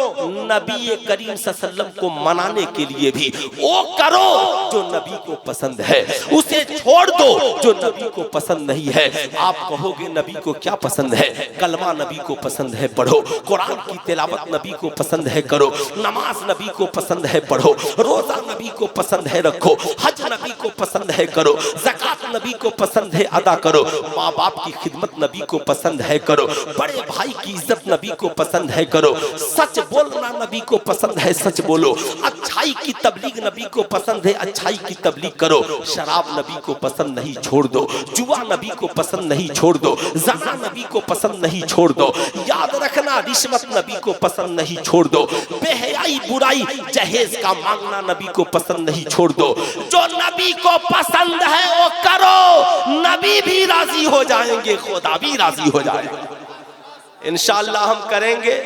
नबी करीम सल्लल्लाहु को मनाने के लिए भी वो करो जो नबी को पसंद है, उसे छोड़ दो जो नबी को पसंद नहीं है। आप कहोगे नबी को क्या पसंद है? कलमा नबी को पसंद है पढ़ो, कुरान की तिलावत नबी को पसंद है करो, नमाज नबी को पसंद है पढ़ो, रोजा नबी को पसंद है रखो, हज नबी को पसंद है करो, ज़कात नबी को पसंद है अदा करो, माँ बाप की खिदमत नबी को पसंद है करो, बड़े भाई की इज्जत नबी को पसंद है करो, सच बोलना नबी को पसंद है सच बोलो, अच्छाई की तबलीग नबी को पसंद है अच्छाई की तबलीग करो, शराब नबी को पसंद नहीं छोड़ दो, जुआ नबी को पसंद नहीं छोड़ दो, ज़ना नबी को पसंद नहीं छोड़ दो, याद रखना रिश्वत नबी को पसंद नहीं छोड़ दो, बेहयाई बुराई जहेज का मांगना नबी को पसंद नहीं छोड़ दो। जो नबी को पसंद है वो करो, नबी भी राजी हो जाएंगे, खुदा भी राजी हो जाएगा। इंशाअल्लाह हम करेंगे।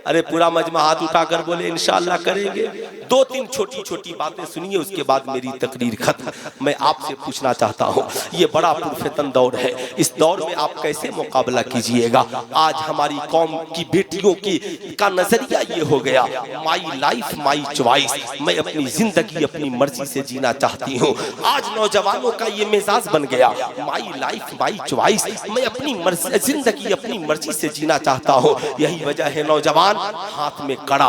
अरे पूरा मजमा हाथ उठाकर बोले इंशाअल्लाह करेंगे। दो तीन छोटी छोटी बातें सुनिए, उसके बाद मेरी तकरीर खत्म। मैं आपसे पूछना चाहता हूँ, ये बड़ा पुरफितन दौर है, इस दौर में आप कैसे मुकाबला कीजिएगा? आज हमारी कौम की बेटियों की का नजरिया ये हो गया, माई लाइफ माई चॉइस, मैं अपनी जिंदगी अपनी मर्जी से जीना चाहती हूँ। आज नौजवानों का ये मिजाज बन गया, माई लाइफ माई चॉइस, मैं अपनी जिंदगी अपनी मर्जी से जीना चाहता हूँ। यही वजह है नौजवान हाथ में कड़ा,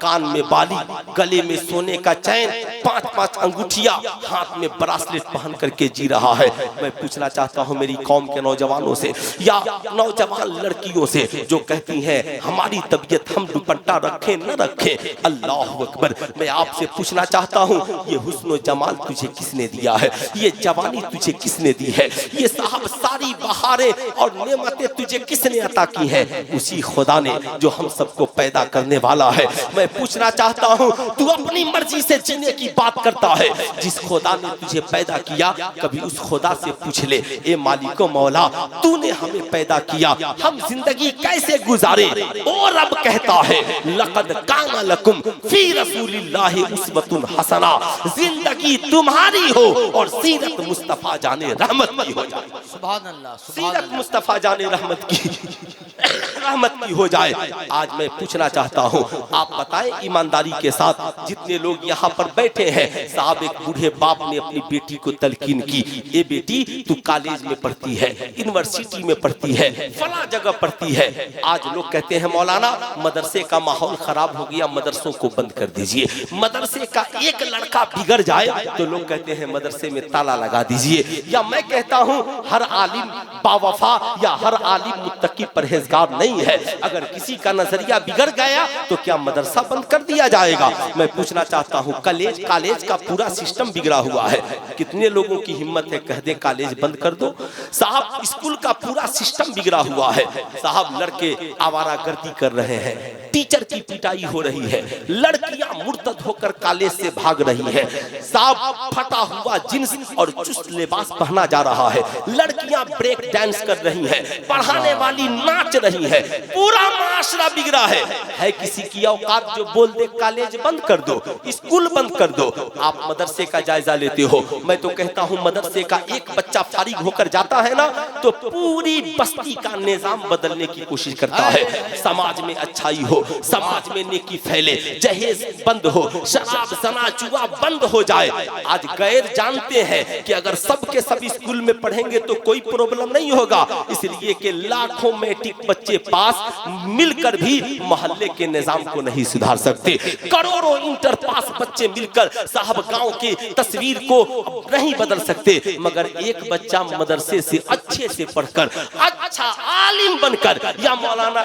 कान में बाली, गले में सोने का चैन, 5-5 अंगूठिया, हाथ में ब्रासलेट पहन करके जी रहा है। मैं पूछना चाहता हूं मेरी कौम के नौजवानों से या नौजवान लड़कियों से जो कहती हैं हमारी तबीयत हम दुपट्टा रखें न रखें, अल्लाह अकबर, मैं आपसे पूछना चाहता हूं ये हुस्न जमाल तुझे किसने दिया है? ये जवानी तुझे किसने दी है? ये साहब सारी बहारें और नेमतें तुझे किसने अता की हैं? उसी खुदा ने जो हम सबको पैदा करने वाला है। मैं पूछना चाहता हूं तू अपनी मर्जी से जीने की बात करता है, जिस खुदा ने तुझे पैदा किया कभी उस खुदा से पूछ ले, ए मालिको मौला तूने हमें पैदा किया, हम जिंदगी कैसे गुजारे? ओ रब कहता है लक़द काना लकुम फी रसूलिल्लाहि उस्वतुन हसना, जिंदगी तुम्हारी हो और सीरत मुस्तफा जाने रहमत की हो जाए। सुभान अल्लाह, सीरत मुस्तफा जाने रहमत की हो जाए। आज मैं पूछना चाहता हूँ, आप बताएं ईमानदारी के साथ, जितने लोग यहाँ पर बैठे हैं, साहब एक बूढ़े बाप ने अपनी बेटी को तलकीन की, ए बेटी तू कॉलेज में पढ़ती है, यूनिवर्सिटी में पढ़ती है, फला जगह पढ़ती है। आज लोग कहते हैं मौलाना मदरसे का माहौल खराब हो गया, मदरसों को बंद कर दीजिए। मदरसे का एक लड़का बिगड़ जाए तो लोग कहते हैं मदरसे में ताला लगा दीजिए। या मैं कहता हूँ हर आलिम बावफा या हर आलिम मुत्तकी परहेजगार नहीं है। अगर किसी का नजरिया बिगड़ गया तो क्या मदरसा बंद कर दिया जाएगा? मैं पूछना चाहता हूँ कॉलेज का पूरा सिस्टम बिगड़ा हुआ है। कितने लोगों की हिम्मत है कह दे कॉलेज बंद कर दो? साहब स्कूल का पूरा सिस्टम बिगड़ा हुआ है। साहब लड़के आवारागर्दी कर रहे हैं, टीचर की पिटाई हो रही है, लड़कियां मुर्तद होकर कॉलेज से भाग रही है। साहब फटा हुआ जींस और चुस्त लिबास पहना जा रहा है, लड़कियां ब्रेक डांस कर रही हैं, पढ़ाने वाली नाच रही है, पूरा माशरा बिगड़ा है किसी की औकात जो बोल दे कॉलेज बंद कर दो, स्कूल बंद कर दो। आप मदरसे का जायजा लेते हो, मैं तो कहता हूं मदरसे का एक बच्चा फारिग होकर जाता है ना तो पूरी बस्ती का निजाम बदलने की कोशिश करता है। समाज में अच्छाई हो, समाज में नेकी फैले, जहेज बंद हो, शराब ज़ना जुआ बंद हो जाए। आज गैर जानते हैं कि अगर सब के सब स्कूल में पढ़ेंगे तो कोई प्रॉब्लम नहीं होगा, इसलिए कि लाखों मैट्रिक बच्चे पास मिलकर भी मोहल्ले के निजाम को नहीं सुधार सकते। करोड़ों इंटर पास बच्चे मिलकर साहब गांव की तस्वीर को नहीं बदल सकते, मगर एक बच्चा मदरसे से अच्छे से पढ़कर अच्छा आलिम बनकर या मौलाना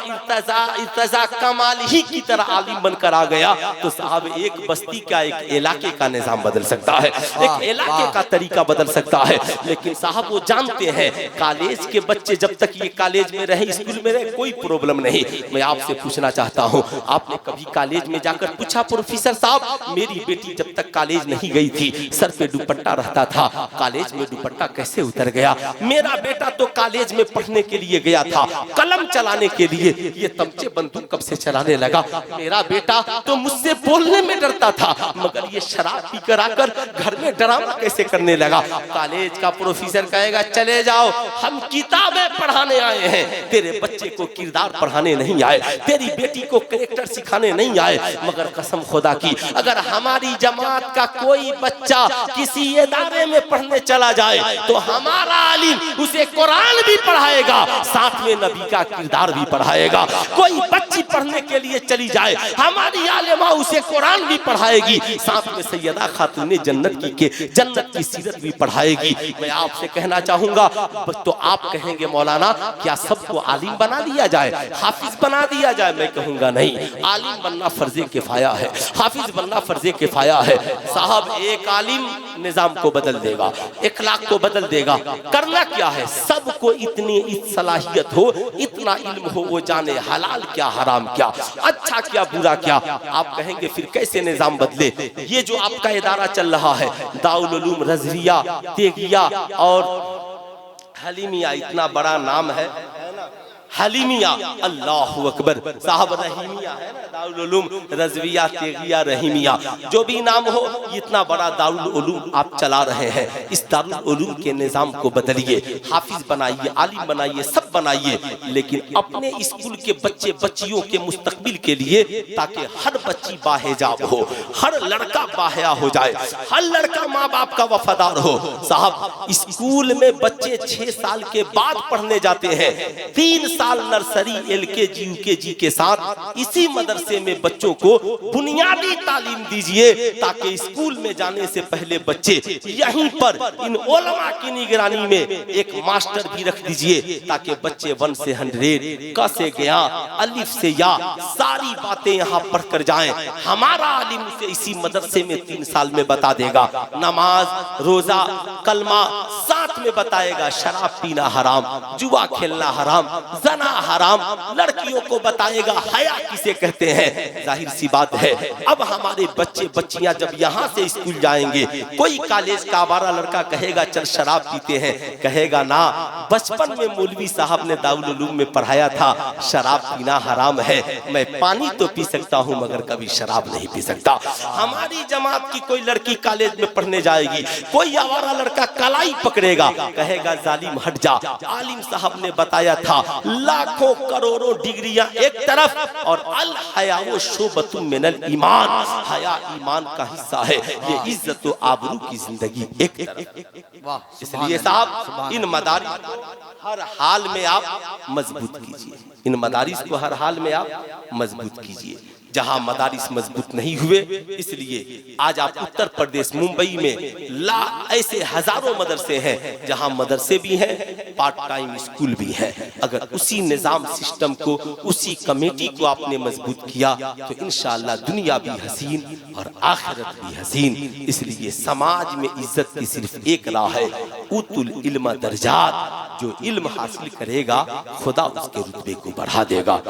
इर्तजा कमाल ही की तरह आलिम बनकर आ गया तो साहब एक बस्ती का, एक इलाके का निजाम बदल सकता है, एक इलाके का तरीका बदल सकता है। लेकिन साहब वो जानते हैं कॉलेज के बच्चे जब तक ये कॉलेज में रहे, स्कूल में रहे, कोई प्रॉब्लम नहीं। मैं आपसे पूछना चाहता हूँ, आपने कभी कॉलेज में जाकर पूछा प्रोफेसर साहब मेरी बेटी जब तक कॉलेज नहीं गई थी सर पे दुपट्टा रहता था, कॉलेज में दुपट्टा कैसे उतर गया? मेरा बेटा तो कॉलेज में पढ़ने के लिए गया था, कलम चलाने के लिए, ये तमचे बंदूक कब से चलाने लगा? मेरा बेटा तो मुझसे बोलने में डरता था, मगर ये शराब पी कर आकर घर में ड्रामा कैसे करने लगा? कॉलेज का प्रोफेसर कहेगा चले जाओ, हम किताबें पढ़ाने आए हैं, तेरे बच्चे को किरदार पढ़ाने नहीं आए, तेरी बेटी को कैरेक्टर सिखाने नहीं आए। मगर कसम खुदा की अगर हमारी जमात का कोई बच्चा किसी इदारे में पढ़ने चला जाए तो हमारा आलिम उसे कुरान भी पढ़ाएगा, साथ में नबी का किरदार भी पढ़ाएगा। कोई बच्ची पढ़ने के लिए चली जाए, हमारी आलिमा उसे कुरान भी पढ़ाएगी, साथ में सैयदा खातून जन्नत की सीरत भी पढ़ाएगी। मैं आपसे कहना चाहूंगा, तो आप कहेंगे मौलाना क्या सबको आलिम बना दिया जाए, हाफिज बना दिया जाए? मैं कहूंगा नहीं, आलिम बनना फर्जे किफाया है, हाफिज बनना फर्जे किफाया है। साहब एक आलिम निजाम को बदल देगा, इखलाक को बदल देगा। करना क्या है, सबको इतनी सलाहियत हो, इतना इल्म हो, वो जाने हलाल क्या हराम क्या, अच्छा क्या बुरा क्या। आप कहेंगे फिर कैसे निजाम बदले? ये जो आपका इदारा चल रहा है दारुल उलूम रज़विया, तेगिया और हलीमिया, इतना बड़ा नाम है हलीमिया, अल्लाहु अकबर। साहब रहीमिया है ना, दारुल उलूम रज़विया तेगिया रहीमिया, जो भी नाम हो, इतना बड़ा दारुल उलूम आप चला रहे हैं। इस दारुल उलूम के निजाम को बदलिए, हाफिज बनाइए, आलिम बनाइए, सब बनाइए, लेकिन अपने स्कूल के बच्चे बच्चियों के मुस्तकबिल के लिए, ताकि हर बच्ची बाहिजाब हो, हर लड़का बाहया हो जाए, हर लड़का माँ बाप का वफादार हो। साहब स्कूल में बच्चे 6 साल के बाद पढ़ने जाते हैं, 3 साल नर्सरी LKG UKG के साथ इसी मदरसे में बच्चों को बुनियादी तालीम दीजिए, ताकि स्कूल में जाने से पहले बच्चे यहीं पर इन उलमा की निगरानी में एक मास्टर भी रख दीजिए, ताकि बच्चे 1 से 100 क से गया, अलिफ से या, सारी बातें यहाँ पढ़ कर जाएं। हमारा आलिम उसे इसी मदरसे में 3 साल में बता देगा, नमाज रोजा कलमा साथ में बताएगा, शराब पीना हराम, जुआ खेलना हराम, जना हराम, लड़कियों को बताएगा हया किसे कहते हैं। जाहिर सी बात है, अब हमारे बच्चे बच्चियां जब यहाँ से स्कूल जाएंगे, कोई कॉलेज का आवारा लड़का कहेगा चल शराब पीते हैं, कहेगा ना, बचपन में मौलवी साहब ने दारुल उलूम में पढ़ाया था शराब पीना हराम है, मैं पानी तो पी सकता हूँ मगर कभी शराब नहीं पी सकता। हमारी जमात की कोई लड़की कॉलेज में पढ़ने जाएगी, कोई आवारा लड़का कलाई पकड़ेगा, कहेगा जालिम हट जा, आलिम साहब ने बताया था लाखों करोड़ों डिग्रियां एक तरफ और अल हया व शोबतुम मिनल ईमान, हया ईमान का हिस्सा है, ये इज्जत व आबरू की जिंदगी एक तरफ। इसलिए साहब इन मदारिस को हर हाल में आप मजबूत कीजिए, इन मदारिस को हर हाल में आप मजबूत कीजिए। जहां मदारिस मजबूत नहीं हुए, इसलिए आज आप उत्तर प्रदेश मुंबई में ऐसे हजारों मदरसे हैं जहां मदरसे भी हैं, पार्ट टाइम स्कूल भी है। अगर उसी निजाम सिस्टम को, उसी कमेटी को आपने मजबूत किया तो इंशाअल्लाह दुनिया भी हसीन और आखिरत भी हसीन। इसलिए समाज में इज्जत की सिर्फ एक राह है, उतुल इल्म दर्जात, जो इल्म हासिल करेगा खुदा उसके रुतबे को बढ़ा देगा।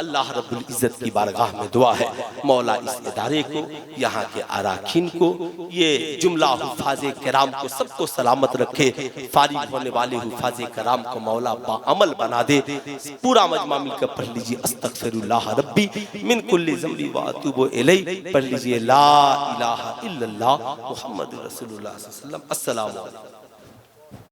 अल्लाह रब्बुल इज्जत की बारगाह में दुआ दुआ है मौला इस इदारे को, यहाँ के अराकीन को, ये जुमला हुफाज़े किराम को सबको सलामत रखे। फारिग होने वाले हुफाज़े किराम को मौला बाअमल बना दे। पूरा मजमा मिलकर पढ़ लीजिए अस्तगफिरुल्लाह रब्बी मिन कुल्ली ज़ंबी व अतूबु इलैहि। पढ़ लीजिए ला इलाहा इल्लल्लाह मुहम्मदुर रसूलुल्लाह सल्लल्लाहु अलैहि वसल्लम। अस्सलामु अलैकुम।